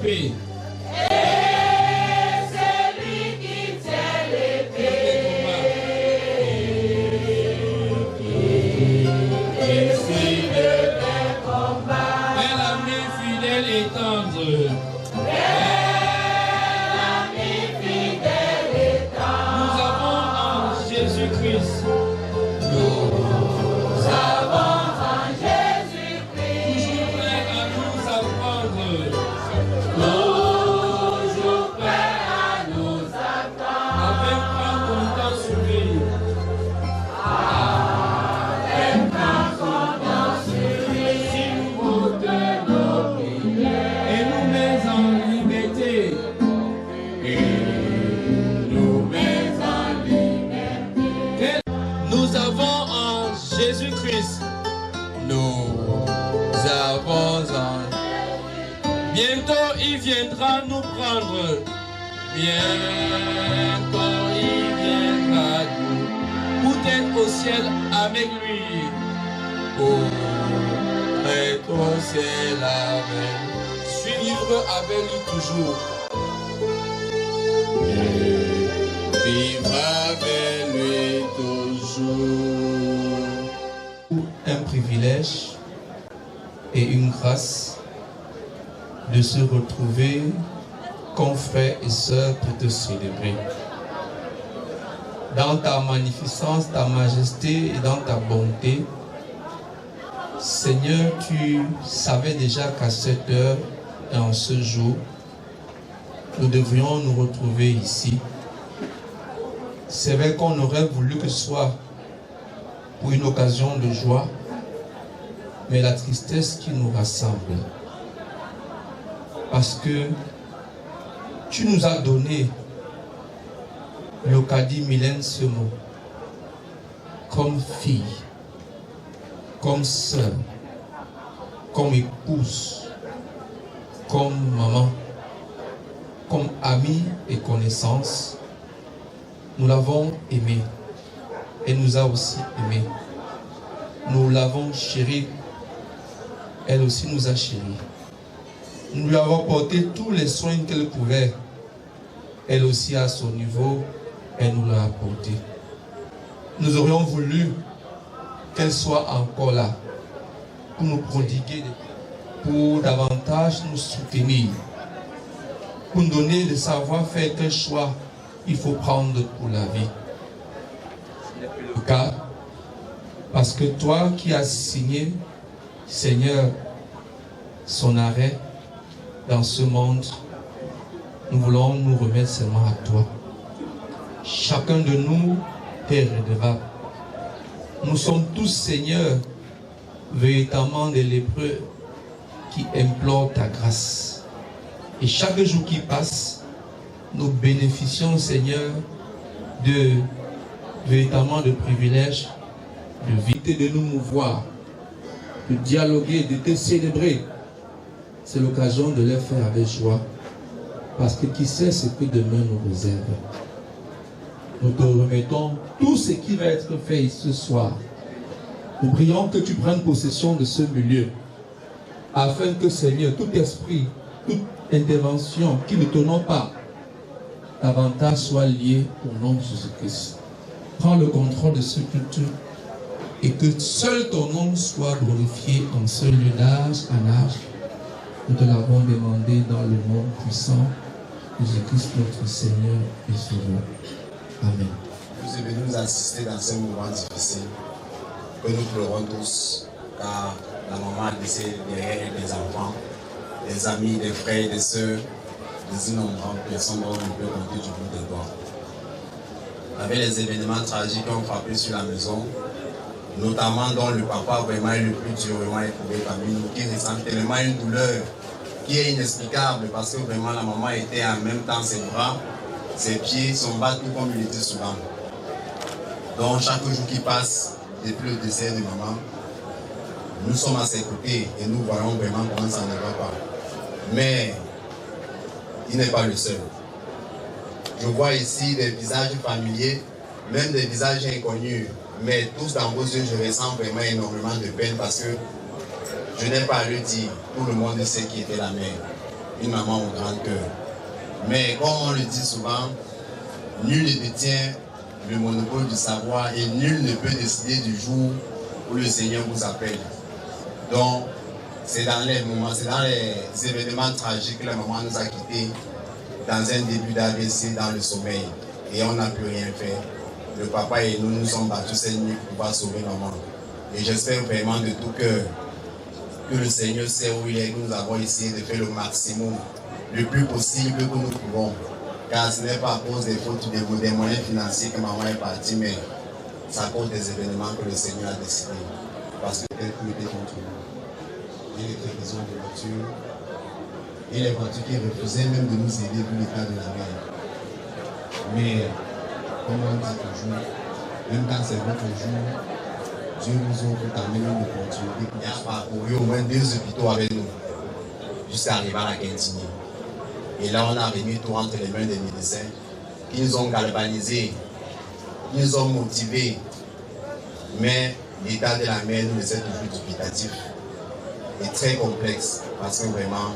l'épée. Bientôt il viendra nous prendre. Bientôt il viendra nous pour être au ciel avec lui. Pour être au ciel avec lui. Suivre avec lui toujours. Et vivre avec lui toujours. Un privilège et une grâce de se retrouver comme frères et sœurs pour te célébrer. Dans ta magnificence, ta majesté et dans ta bonté, Seigneur, tu savais déjà qu'à cette heure et en ce jour, nous devrions nous retrouver ici. C'est vrai qu'on aurait voulu que ce soit pour une occasion de joie, mais la tristesse qui nous rassemble. Parce que tu nous as donné le Kadi Mylène Semo comme fille, comme sœur, comme épouse, comme maman, comme amie et connaissance. Nous l'avons aimée. Elle nous a aussi aimés. Nous l'avons chérie. Elle aussi nous a chéris. Nous lui avons porté tous les soins qu'elle pouvait. Elle aussi à son niveau, elle nous l'a apporté. Nous aurions voulu qu'elle soit encore là pour nous prodiguer, pour davantage nous soutenir, pour nous donner le savoir-faire quel choix il faut prendre pour la vie. Car, parce que toi qui as signé, Seigneur, son arrêt dans ce monde, nous voulons nous remettre seulement à toi. Chacun de nous est redevable. Nous sommes tous, Seigneur, véritablement des lépreux qui implorent ta grâce. Et chaque jour qui passe, nous bénéficions, Seigneur, véritablement de privilèges, de vie, de nous mouvoir, de dialoguer, de te célébrer. C'est l'occasion de le faire avec joie, parce que qui sait ce que demain nous réserve. Nous te remettons tout ce qui va être fait ce soir. Nous prions que tu prennes possession de ce milieu, afin que, Seigneur, tout esprit, toute intervention qui ne t'honore pas, davantage soit lié au nom de Jésus-Christ. Prends le contrôle de ce culte et que seul ton nom soit glorifié en ce lieu d'âge en âge. Nous te l'avons demandé dans le nom puissant de Jésus-Christ notre Seigneur et Sauveur. Amen. Vous êtes venus nous assister dans ce moment difficile que nous pleurons tous, car la maman a laissé derrière elle des enfants, des amis, des frères, des sœurs, des innombrables personnes dont on ne peut compter du bout des doigts. Avec les événements tragiques qui ont frappé sur la maison, notamment dont le papa vraiment est le plus durement éprouvé parmi nous, qui ressent tellement une douleur qui est inexplicable parce que vraiment la maman était en même temps ses bras, ses pieds, son bas, tout comme il était souvent. Donc chaque jour qui passe, depuis le décès de maman, nous sommes à ses côtés et nous voyons vraiment comment ça ne va pas. Mais il n'est pas le seul. Je vois ici des visages familiers, même des visages inconnus, mais tous dans vos yeux, je ressens vraiment énormément de peine parce que je n'ai pas à le dire, tout le monde sait qui était la mère. une maman au grand cœur. Mais comme on le dit souvent, nul ne détient le monopole du savoir et nul ne peut décider du jour où le Seigneur vous appelle. Donc, c'est dans les moments, c'est dans les événements tragiques que la maman nous a quittés dans un début d'AVC, dans le sommeil. Et on n'a plus rien fait. Le papa et nous sommes battus cette nuit pour pouvoir sauver maman. Et j'espère vraiment de tout cœur que le Seigneur sait où il est, que nous avons essayé de faire le maximum, le plus possible que nous pouvons. Car ce n'est pas à cause des fautes des moyens financiers que maman est partie, mais c'est à cause des événements que le Seigneur a décidé. Parce que quelqu'un était contre nous. Et les télévisions de voitures, et les voitures qui refusaient même de nous aider vu l'état de la mer. Mais, comme on dit toujours, même quand c'est votre jour, Dieu nous offre quand même une opportunité pour faire parcourir au moins 2 hôpitaux avec nous, jusqu'à arriver à la Quintinier. Et là, on a remis tout entre les mains des médecins qui nous ont galvanisés, qui nous ont motivés. Mais l'état de la mer nous laissait toujours dubitatif et très complexe parce que vraiment,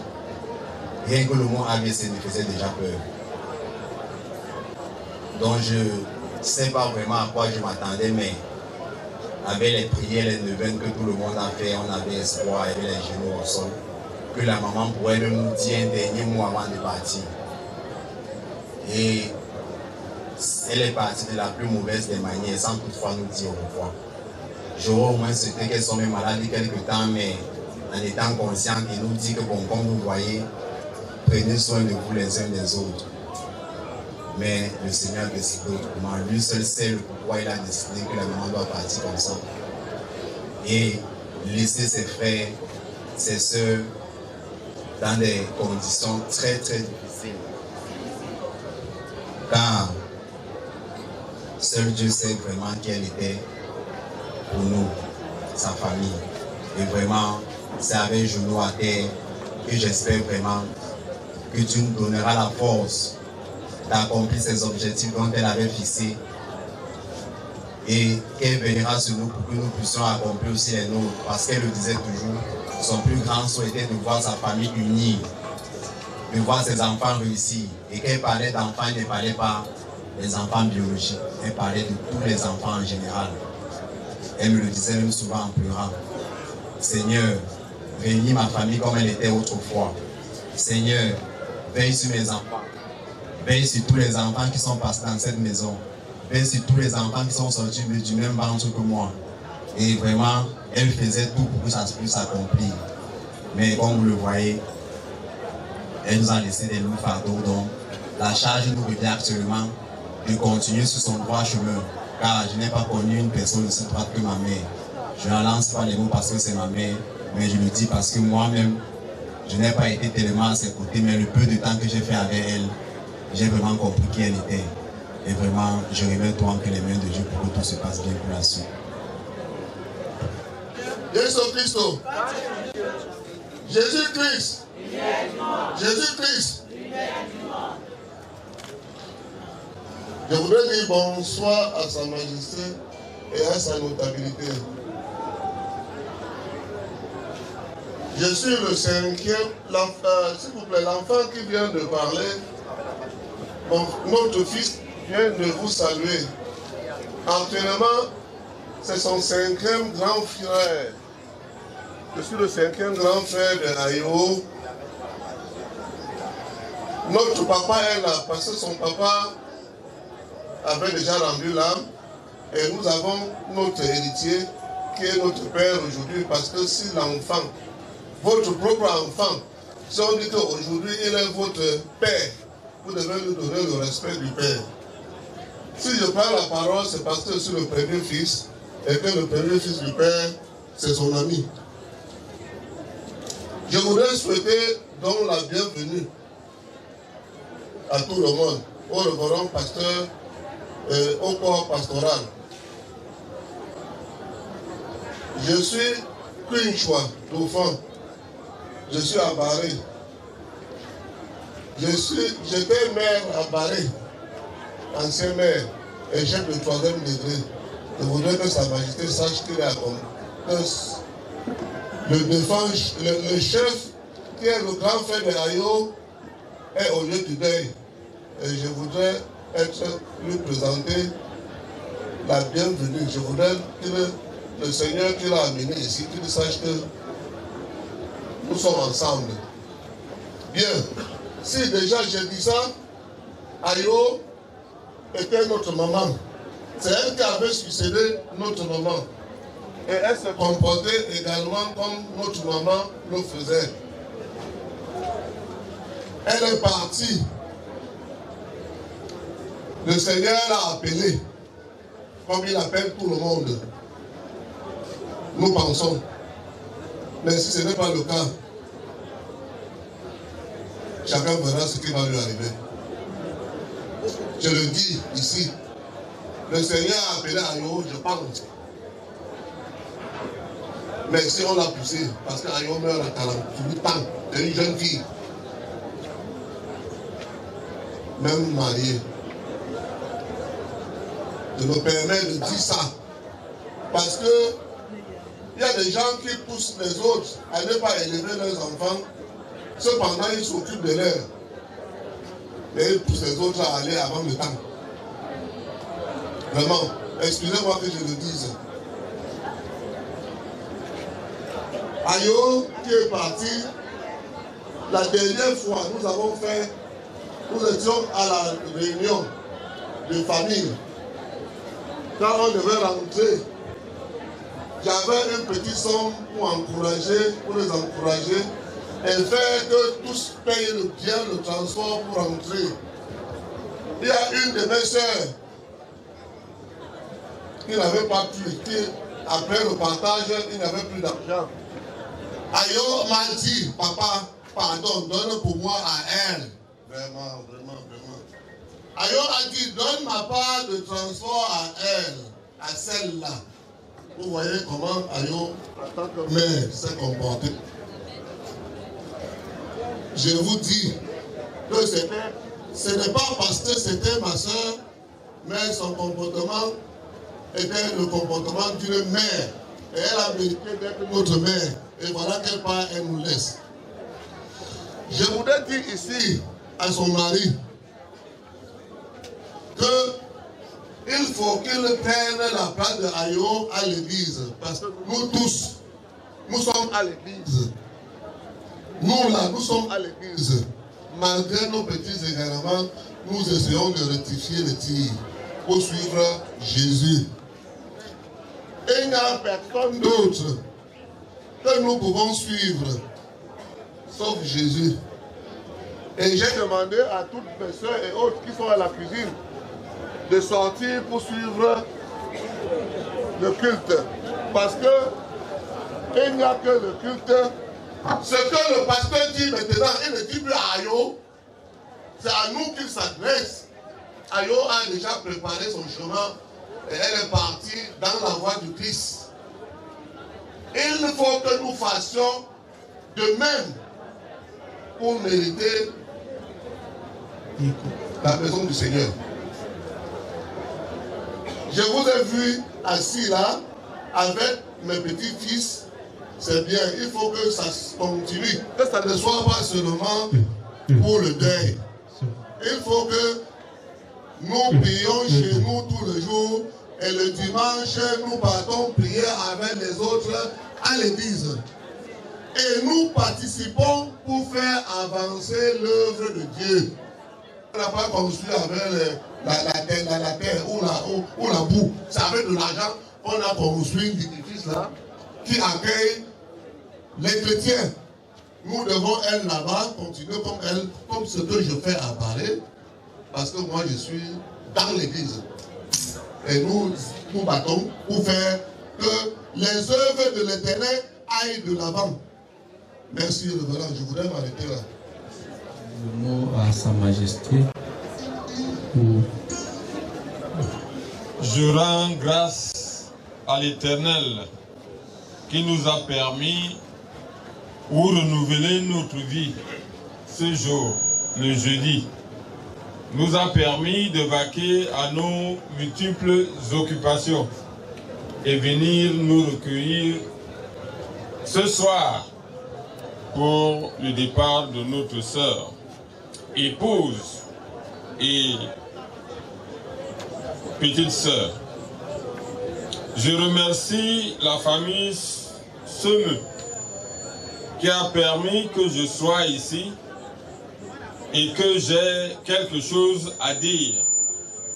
rien que le mot AVC nous faisait déjà peur. Donc je ne sais pas vraiment à quoi je m'attendais, mais avec les prières, les neuvaines que tout le monde a fait, on avait espoir, il y avait les genoux au sol, que la maman pourrait même nous dire un dernier mot avant de partir. Et elle est partie de la plus mauvaise des manières, sans toutefois nous dire au revoir. J'aurais au moins souhaité qu'elle soit même malade quelque temps, mais en étant consciente, il nous dit que bon, comme vous voyez, prenez soin de vous les uns des autres. Mais le Seigneur a décidé autrement. Lui seul sait pourquoi il a décidé que la maman doit partir comme ça. Et laisser ses frères, ses soeurs dans des conditions très très difficiles. Car seul Dieu sait vraiment qui elle était pour nous, sa famille. Et vraiment, c'est avec genoux à terre que j'espère vraiment que tu nous donneras la force d'accomplir ces objectifs dont elle avait fixés et qu'elle veillera sur nous pour que nous puissions accomplir aussi les nôtres. Parce qu'elle le disait toujours, son plus grand souhait était de voir sa famille unie, de voir ses enfants réussir. Et qu'elle parlait d'enfants, elle ne parlait pas des enfants biologiques, elle parlait de tous les enfants en général. Elle me le disait même souvent en pleurant. Seigneur, réunis ma famille comme elle était autrefois. Seigneur, veille sur mes enfants. Veille sur tous les enfants qui sont passés dans cette maison. Veille sur tous les enfants qui sont sortis du même ventre que moi. Et vraiment, elle faisait tout pour que ça puisse s'accomplir. Mais comme vous le voyez, elle nous a laissé des lourds fardeaux. Donc, la charge nous revient actuellement de continuer sur son droit chemin. Car je n'ai pas connu une personne aussi droite que ma mère. Je ne lance pas les mots parce que c'est ma mère, mais je le dis parce que moi-même, je n'ai pas été tellement à ses côtés, mais le peu de temps que j'ai fait avec elle, j'ai vraiment compris qui elle était. Et vraiment, je remets tout entre les mains de Dieu pour que tout se passe bien pour la suite. Jésus-Christ. Jésus-Christ. Jésus-Christ. Je voudrais dire bonsoir à Sa Majesté et à sa notabilité. Je suis le 5e, s'il vous plaît, l'enfant qui vient de parler. Notre fils vient de vous saluer. Actuellement, c'est son 5e grand frère. Je suis le 5e grand frère de Aïo. Notre papa est là parce que son papa avait déjà rendu l'âme. Et nous avons notre héritier qui est notre père aujourd'hui parce que si l'enfant, votre propre enfant, si on dit qu'aujourd'hui il est votre père, vous devez lui donner le respect du père. Si je prends la parole, c'est parce que je suis le premier fils et que le premier fils du père, c'est son ami. Je voudrais souhaiter donc la bienvenue à tout le monde, au révérend pasteur, au corps pastoral. Je suis Quinchua Dauphin. Je suis à Barré. J'étais maire à Barré, ancien maire et chef de 3e degré. Je voudrais que Sa Majesté sache qu'il est le chef qui est le grand frère de Ayo, est au lieu du deuil. Et je voudrais lui présenter la bienvenue. Je voudrais que le Seigneur qui l'a amené ici, qu'il sache que nous sommes ensemble. Bien, si déjà j'ai dit ça, Ayo était notre maman. C'est elle qui avait succédé notre maman. Et elle se comportait également comme notre maman le faisait. Elle est partie. Le Seigneur l'a appelée, comme il appelle tout le monde. Nous pensons. Mais si ce n'est pas le cas, chacun verra ce qui va lui arriver. Je le dis ici. Le Seigneur a appelé Ayo, je pense. Mais si on l'a poussé, parce qu'Ayo meurt à 48 ans, c'est une jeune fille. Même mariée. Je me permets de dire ça. Parce que il y a des gens qui poussent les autres à ne pas élever leurs enfants. Cependant, ils s'occupent de l'heure. Mais ils poussent les autres à aller avant le temps. Vraiment, excusez-moi que je le dise. Ayo qui est parti, la dernière fois nous étions à la réunion de famille. Quand on devait rentrer, j'avais une petite somme pour les encourager et faire que tous payent bien le transport pour rentrer. Il y a une de mes soeurs qui n'avait pas pu, après le partage, il n'avait plus d'argent. Ayo m'a dit, papa, pardon, donne pour moi à elle. Vraiment. Ayo a dit, donne ma part de transport à elle, à celle-là. Vous voyez comment Ayo, en tant que mère, s'est comportée. Je vous dis que ce n'est pas parce que c'était ma soeur, mais son comportement était le comportement d'une mère. Et elle a mérité d'être notre mère. Et voilà quelle part elle nous laisse. Je voudrais dire ici à son mari qu'il faut qu'il prenne la place de Ayo à l'église. Parce que nous tous, nous sommes à l'église. Nous sommes à l'église. Malgré nos petits égarements, nous essayons de rectifier le tir pour suivre Jésus. Et il n'y a personne d'autre que nous pouvons suivre, sauf Jésus. Et j'ai demandé à toutes mes soeurs et autres qui sont à la cuisine de sortir pour suivre le culte. Parce que il n'y a que le culte. Ce que le pasteur dit maintenant, il ne dit plus à Ayo, c'est à nous qu'il s'adresse. Ayo a déjà préparé son chemin et elle est partie dans la voie du Christ. Il faut que nous fassions de même pour mériter la maison du Seigneur. Je vous ai vu assis là avec mes petits-fils. C'est bien, il faut que ça continue, que ça ne soit pas seulement pour le deuil. Il faut que nous prions chez nous tous les jours et le dimanche, nous partons prier avec les autres à l'église. Et nous participons pour faire avancer l'œuvre de Dieu. On n'a pas construit avec la terre ou la boue. C'est avec de l'argent qu'on a construit un édifice là qui accueille les chrétiens. Nous devons être là-bas, continuer comme ce que je fais à Paris, parce que moi je suis dans l'église. Et nous battons pour faire que les œuvres de l'Éternel aillent de l'avant. Merci, révérend. Je voudrais m'arrêter là. Le mot à Sa Majesté. Je rends grâce à l'Éternel qui nous a permis ou renouveler notre vie ce jour, le jeudi, nous a permis de vaquer à nos multiples occupations et venir nous recueillir ce soir pour le départ de notre sœur, épouse et petite sœur. Je remercie la famille Semeux qui a permis que je sois ici et que j'ai quelque chose à dire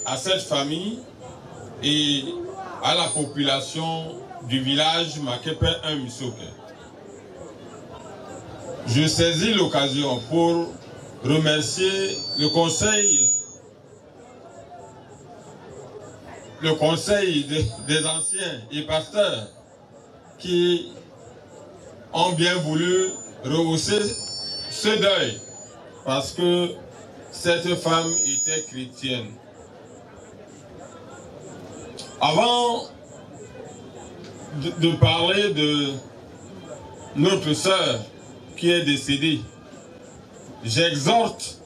à cette famille et à la population du village Makepe 1 Misoke. Je saisis l'occasion pour remercier le conseil des anciens et pasteurs qui ont bien voulu rehausser ce deuil parce que cette femme était chrétienne. Avant de parler de notre sœur qui est décédée, j'exhorte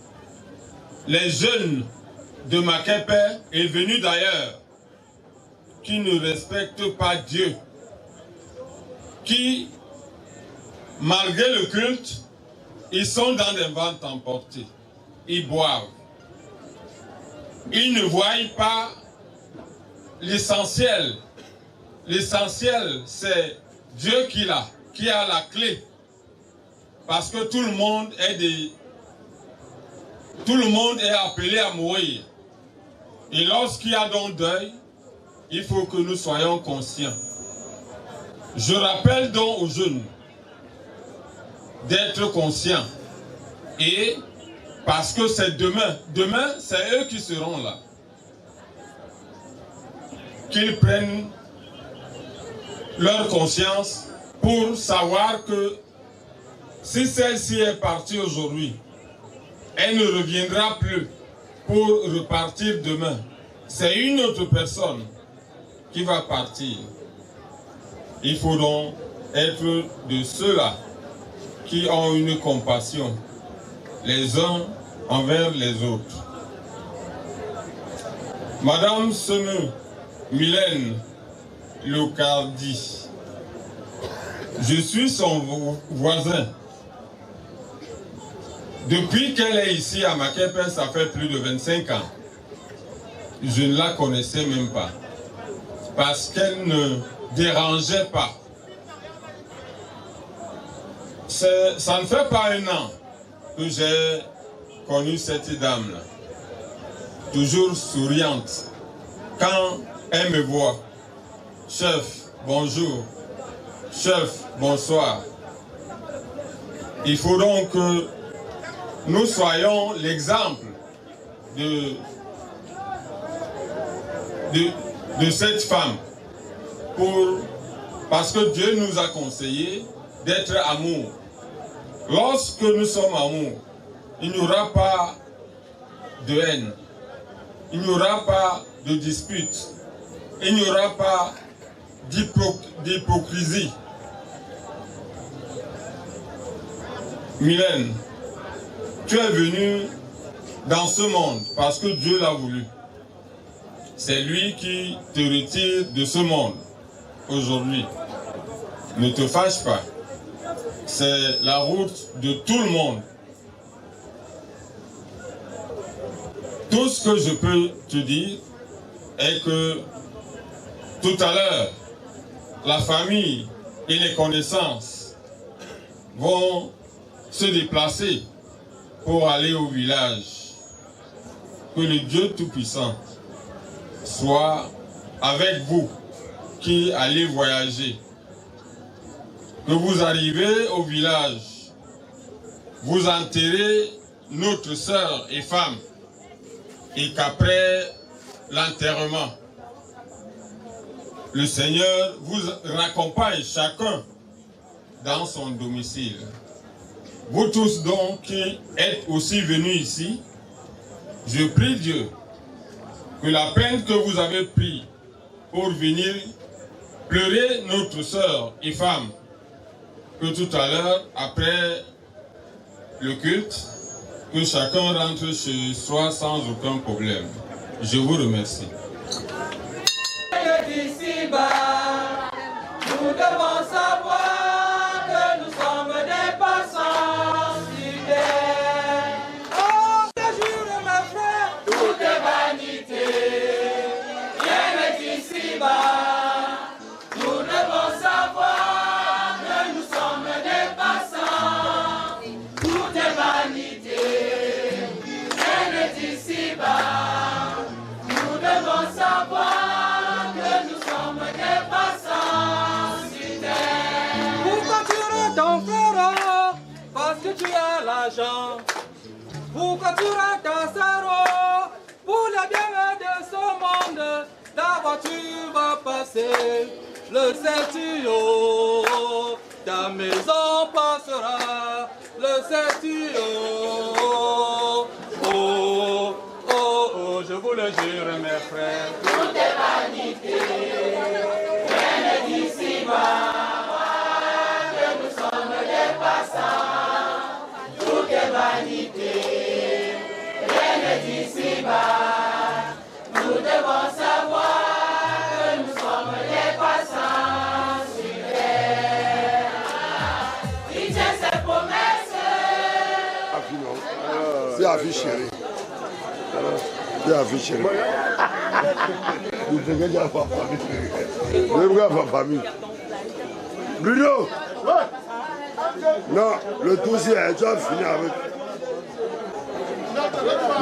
les jeunes de Makepe et venus d'ailleurs qui ne respectent pas Dieu, qui, malgré le culte, ils sont dans des ventes emportées, ils boivent. Ils ne voient pas l'essentiel. L'essentiel, c'est Dieu qui a la clé. Parce que tout le monde est appelé à mourir. Et lorsqu'il y a donc deuil, il faut que nous soyons conscients. Je rappelle donc aux jeunes d'être conscients. Et parce que c'est demain. Demain, c'est eux qui seront là. Qu'ils prennent leur conscience pour savoir que si celle-ci est partie aujourd'hui, elle ne reviendra plus pour repartir demain. C'est une autre personne qui va partir. Il faut donc être de ceux-là qui ont une compassion les uns envers les autres. Madame Semeux, Mylène Locardi, je suis son voisin. Depuis qu'elle est ici à Makepe, ça fait plus de 25 ans. Je ne la connaissais même pas. Parce qu'elle ne dérangeait pas. Ça ne fait pas un an que j'ai connu cette dame-là. Toujours souriante. Quand elle me voit, chef, bonjour. Chef, bonsoir. Il faut donc que nous soyons l'exemple de cette femme. Parce que Dieu nous a conseillé d'être amour. Lorsque nous sommes amour, il n'y aura pas de haine. Il n'y aura pas de dispute. Il n'y aura pas d'hypocrisie. Mylène, tu es venue dans ce monde parce que Dieu l'a voulu. C'est lui qui te retire de ce monde aujourd'hui. Ne te fâche pas. C'est la route de tout le monde. Tout ce que je peux te dire est que tout à l'heure, la famille et les connaissances vont se déplacer pour aller au village. Que le Dieu Tout-Puissant soit avec vous qui allez voyager. Que vous arrivez au village, vous enterrez notre sœur et femme, et qu'après l'enterrement, le Seigneur vous raccompagne chacun dans son domicile. Vous tous donc qui êtes aussi venus ici, je prie Dieu que la peine que vous avez prise pour venir pleurer notre sœur et femme, que tout à l'heure, après le culte, que chacun rentre chez soi sans aucun problème. Je vous remercie. D'ici-bas, nous devons savoir que nous sommes des passants. l'argent. Pourquoi tu rates ta zéro? Pour le bien de ce monde, ta voiture va passer, le sais-tu, oh. Ta maison passera, le sais-tu, oh. Oh, oh, oh, je vous le jure, mes frères. Tout est vanité, rien n'est d'ici-bas, que nous sommes des passants. Tout est vanité, rien n'est d'ici-bas. Nous devons savoir que nous sommes des passants sur terre. Il tient ses promesses. C'est affiché. C'est affiché. Vous devez dire à ma famille. Vous devez dire à ma famille. Bruno! Non, le tout c'est tu as fini avec.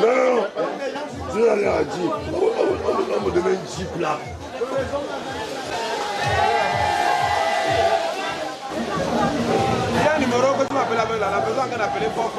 Non, tu n'as rien à dire. On me donne une jeep là. Il y a un numéro que tu m'appelles avec là, la personne qu'on appelait fort.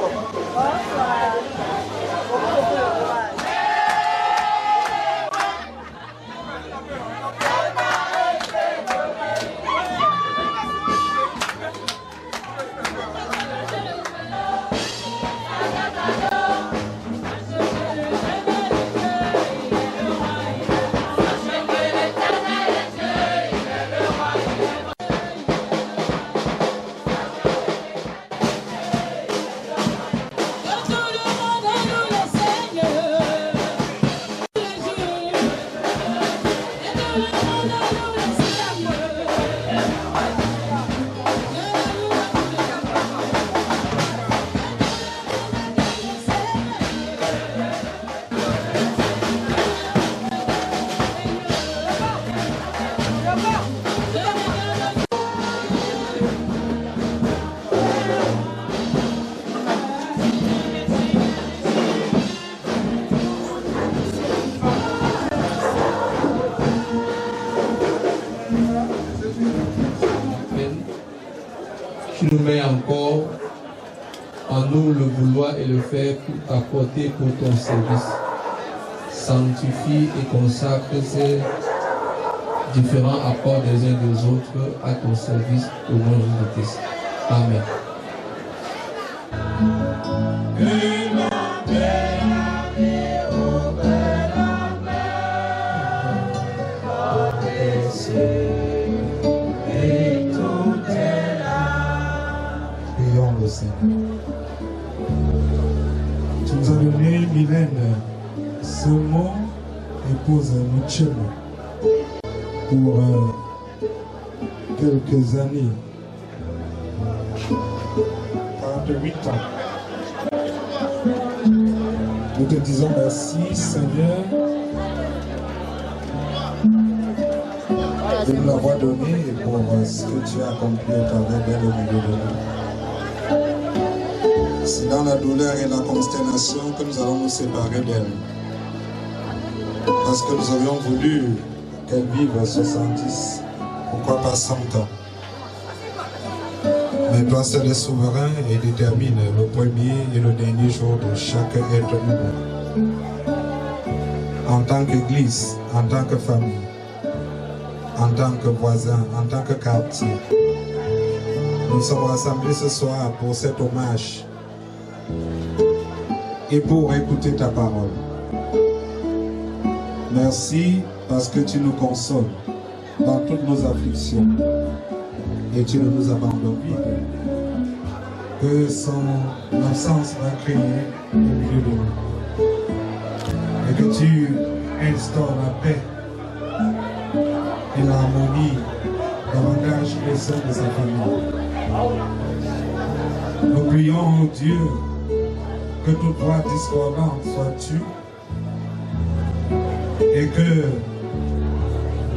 Tu nous mets encore en nous le vouloir et le faire pour apporter pour ton service. Sanctifie et consacre ces différents apports des uns des autres à ton service au nom de Jésus-Christ. Amen. Prions le Seigneur. Tu nous as donné, Mylène, ce mot épouse mutuellement pour quelques années, 48 ans. Nous te disons merci, Seigneur, de nous l'avoir donné et pour ce que tu as accompli au travers d'elle au milieu de nous. C'est dans la douleur et la consternation que nous allons nous séparer d'elle. Parce que nous avions voulu qu'elle vive 70, pourquoi pas 100 ans. Mais toi seul est souverain et détermine le premier et le dernier jour de chaque être humain. En tant qu'église, en tant que famille, en tant que voisin, en tant que quartier, nous sommes rassemblés ce soir pour cet hommage et pour écouter ta parole. Merci parce que tu nous consoles dans toutes nos afflictions et tu ne nous abandonnes pas. Que son absence va créer au milieu de nous et que tu instaures la paix et l'harmonie davantage au sein de sa famille. Nous prions, oh Dieu, que toute voix discordante soit tue et que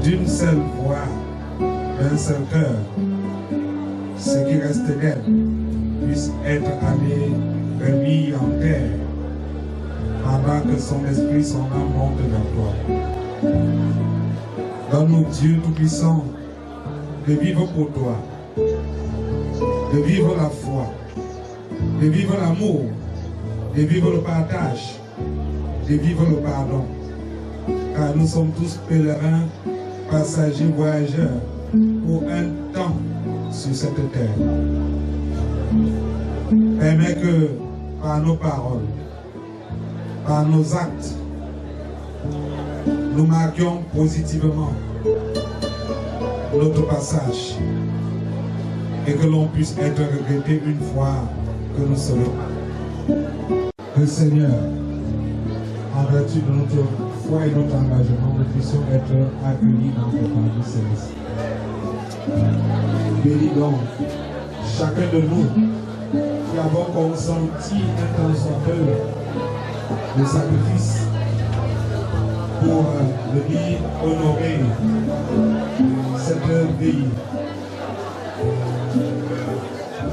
d'une seule voix, d'un seul cœur, ce qui reste d'elle puisse être allé, remis en terre, pendant que son esprit, son âme monte vers toi. Donne-nous, Dieu Tout-Puissant, de vivre pour toi, de vivre la foi de vivre l'amour, de vivre le partage, de vivre le pardon. Car nous sommes tous pèlerins, passagers, voyageurs pour un temps sur cette terre. Permets que par nos paroles, par nos actes, nous marquions positivement notre passage et que l'on puisse être regretté une fois que nous serons. Que Seigneur, en vertu de notre foi et notre engagement, nous puissions être accueillis dans le paradis céleste. Bénis donc chacun de nous qui avons consenti un temps soit peu de sacrifice pour venir honorer cette vie.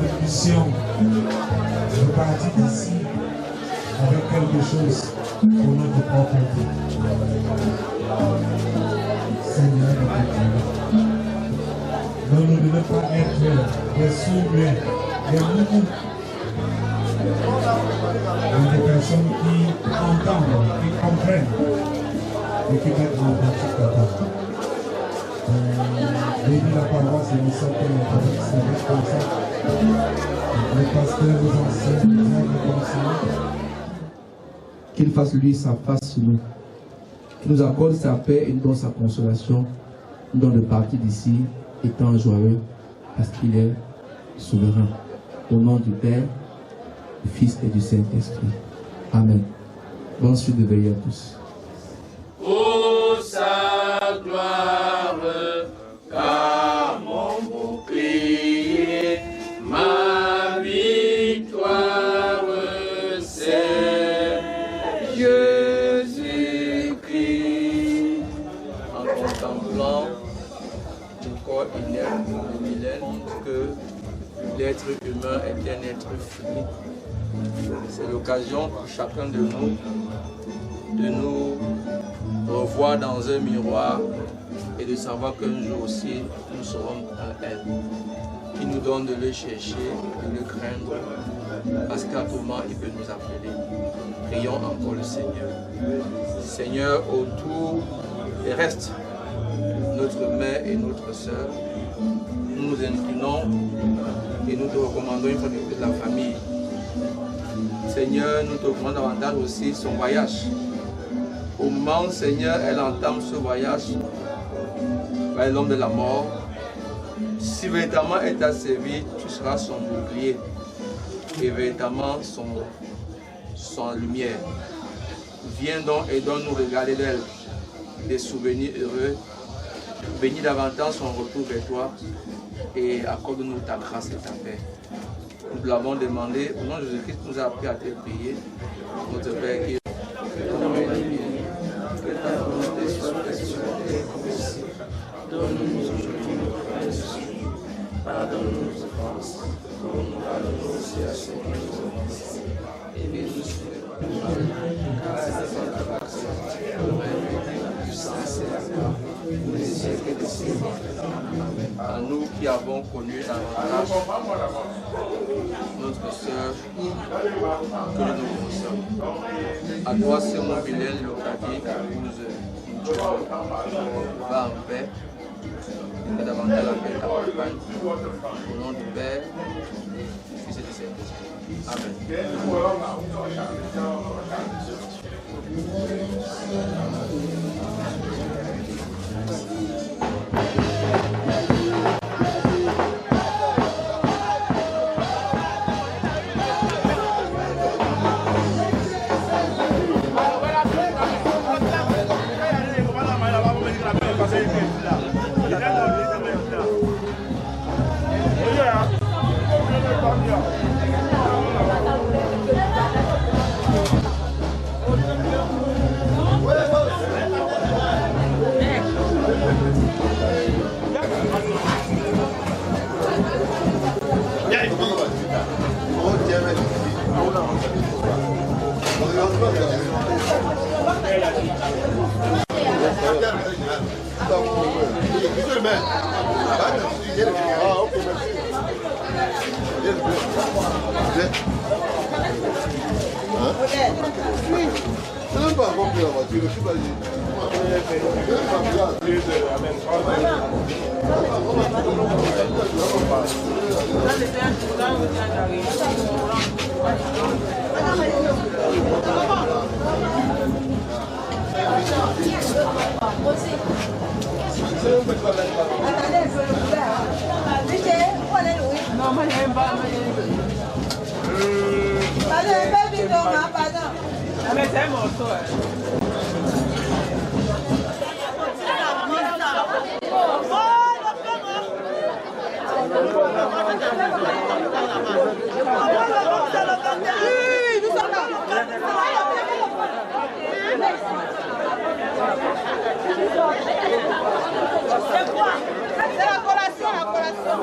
Nous puissions repartir d'ici avec quelque chose pour notre propre vie. Seigneur, nous ne devons pas être des sourds-muets, des moutons, des personnes qui entendent, qui comprennent et qui mettent en pratique la parole. Bénis la paroisse et nous sommes avec ces responsables. Le pasteur nous enseigne, nous conseille. Qu'il fasse lui sa face sur nous, qu'il nous accorde sa paix et nous donne sa consolation, nous donne de partir d'ici étant joyeux parce qu'il est souverain. Au nom du Père, du Fils et du Saint-Esprit. Amen. Bonne suite de veille à tous. Pour sa gloire, car mon bouclier, ma victoire, c'est Jésus-Christ. En contemplant le corps inerte de Mylène, que l'être humain est un être fini. C'est l'occasion pour chacun de nous revoir dans un miroir et de savoir qu'un jour aussi nous serons en elle. Qui nous donne de le chercher, de le craindre, parce qu'à tout moment il peut nous appeler. Prions encore le Seigneur. Seigneur, autour des restes, notre mère et notre sœur, nous nous inclinons et nous te recommandons une fois de plus la famille. Seigneur, nous te recommandons davantage aussi son voyage. Au moment où, Seigneur, elle entame ce voyage vers l'homme de la mort, si véritablement elle t'a servi, tu seras son bouclier et véritablement son lumière. Viens donc et donne-nous regarder d'elle des souvenirs heureux. Bénis davantage son retour vers toi et accorde-nous ta grâce et ta paix. Nous l'avons demandé au nom de Jésus-Christ, nous a appris à te prier. Notre Père qui est donne-nous aujourd'hui notre pain quotidien. Pardonne-nous nos offenses, comme nous pardonnons aussi à ceux qui nous offensent. Et nous soulève pas le mal, car c'est la grâce, le règne, la puissance et la gloire, pour les siècles des siècles. Amen. À nous qui avons connu davantage notre sœur, que nous connaissons. À toi, c'est mon vilain Locadi, épouse Dieu, va en paix. Que davantage la paix t'accompagne. Au nom du Père, du Fils et du Saint-Esprit. Amen. Ah, ok, merci. pas encore pris la voiture, je suis pas dit. Non, moi, j'aime pas. Pardon. Mais c'est un morceau. C'est quoi? C'est la collation, la collation.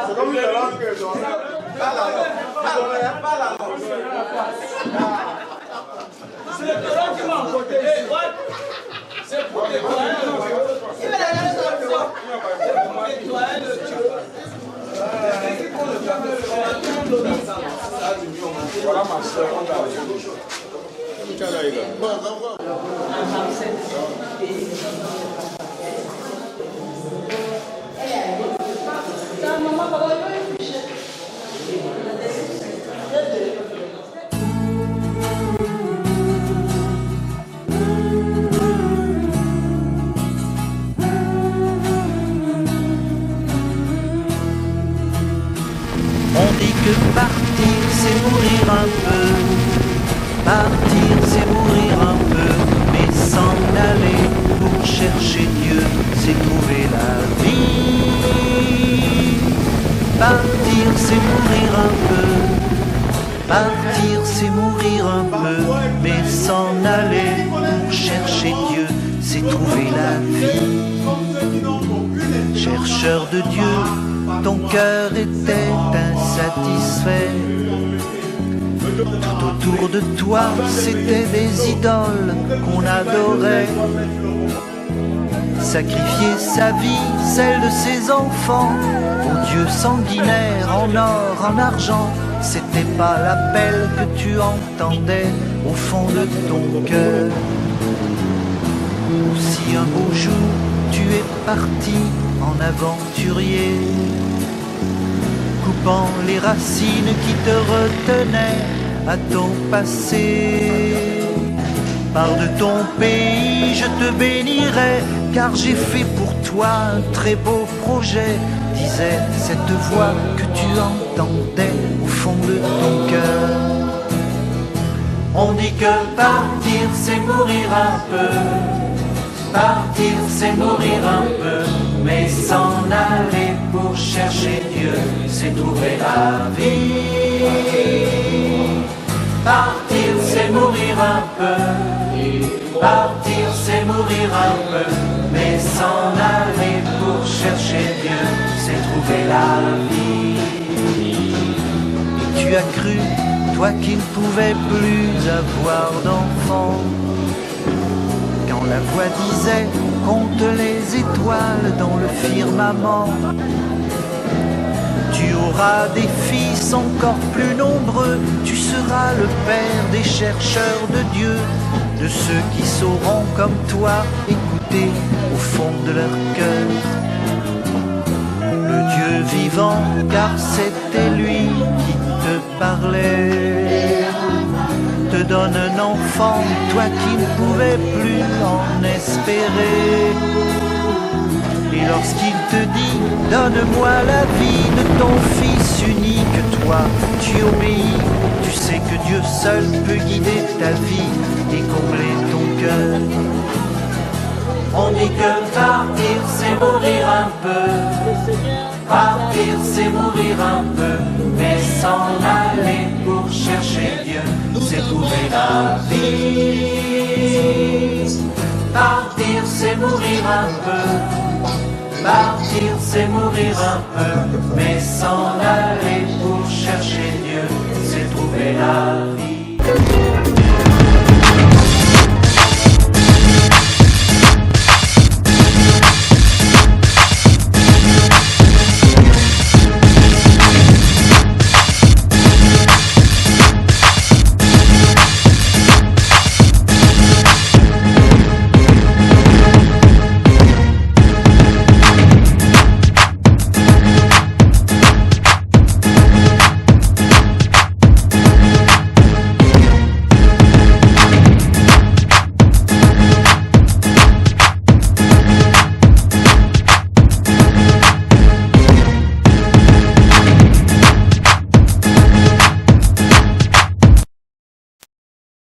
C'est comme une langue que je dois. C'est le terrain qui m'a emporté ici. C'est pour nettoyer le Dieu. C'est pour nettoyer le Dieu. Voilà ma soeur. On dit que partir c'est mourir un peu, partir c'est mourir un peu, mais s'en aller pour chercher Dieu, c'est trouver la vie. Partir c'est mourir un peu, partir c'est mourir un peu, mais s'en aller pour chercher Dieu, c'est trouver la vie. Chercheur de Dieu, ton cœur était insatisfait. Tout autour de toi, c'était des idoles qu'on adorait. Sacrifier sa vie, celle de ses enfants, aux dieux sanguinaires en or, en argent, c'était pas l'appel que tu entendais au fond de ton cœur. Si un beau jour tu es parti en aventurier, coupant les racines qui te retenaient à ton passé. Pars de ton pays, je te bénirai, car j'ai fait pour toi un très beau projet, disait cette voix que tu entendais au fond de ton cœur. On dit que partir c'est mourir un peu, partir c'est mourir un peu, mais s'en aller pour chercher Dieu, c'est trouver la vie. Partir c'est mourir un peu, partir c'est mourir un peu, mais s'en aller pour chercher Dieu, c'est trouver la vie. Et tu as cru, toi qui ne pouvais plus avoir d'enfant, quand la voix disait compte les étoiles dans le firmament. Tu auras des fils encore plus nombreux, tu seras le père des chercheurs de Dieu, de ceux qui sauront comme toi écouter au fond de leur cœur le Dieu vivant, car c'était lui qui te parlait. donne un enfant, toi qui ne pouvais plus en espérer. Et lorsqu'il te dit, donne-moi la vie de ton fils unique, toi, tu obéis, tu sais que Dieu seul peut guider ta vie et combler ton cœur. On dit que partir c'est mourir un peu, partir c'est mourir un peu, mais s'en aller pour chercher Dieu, c'est trouver la vie. Partir c'est mourir un peu, partir c'est mourir un peu, mais s'en aller pour chercher Dieu,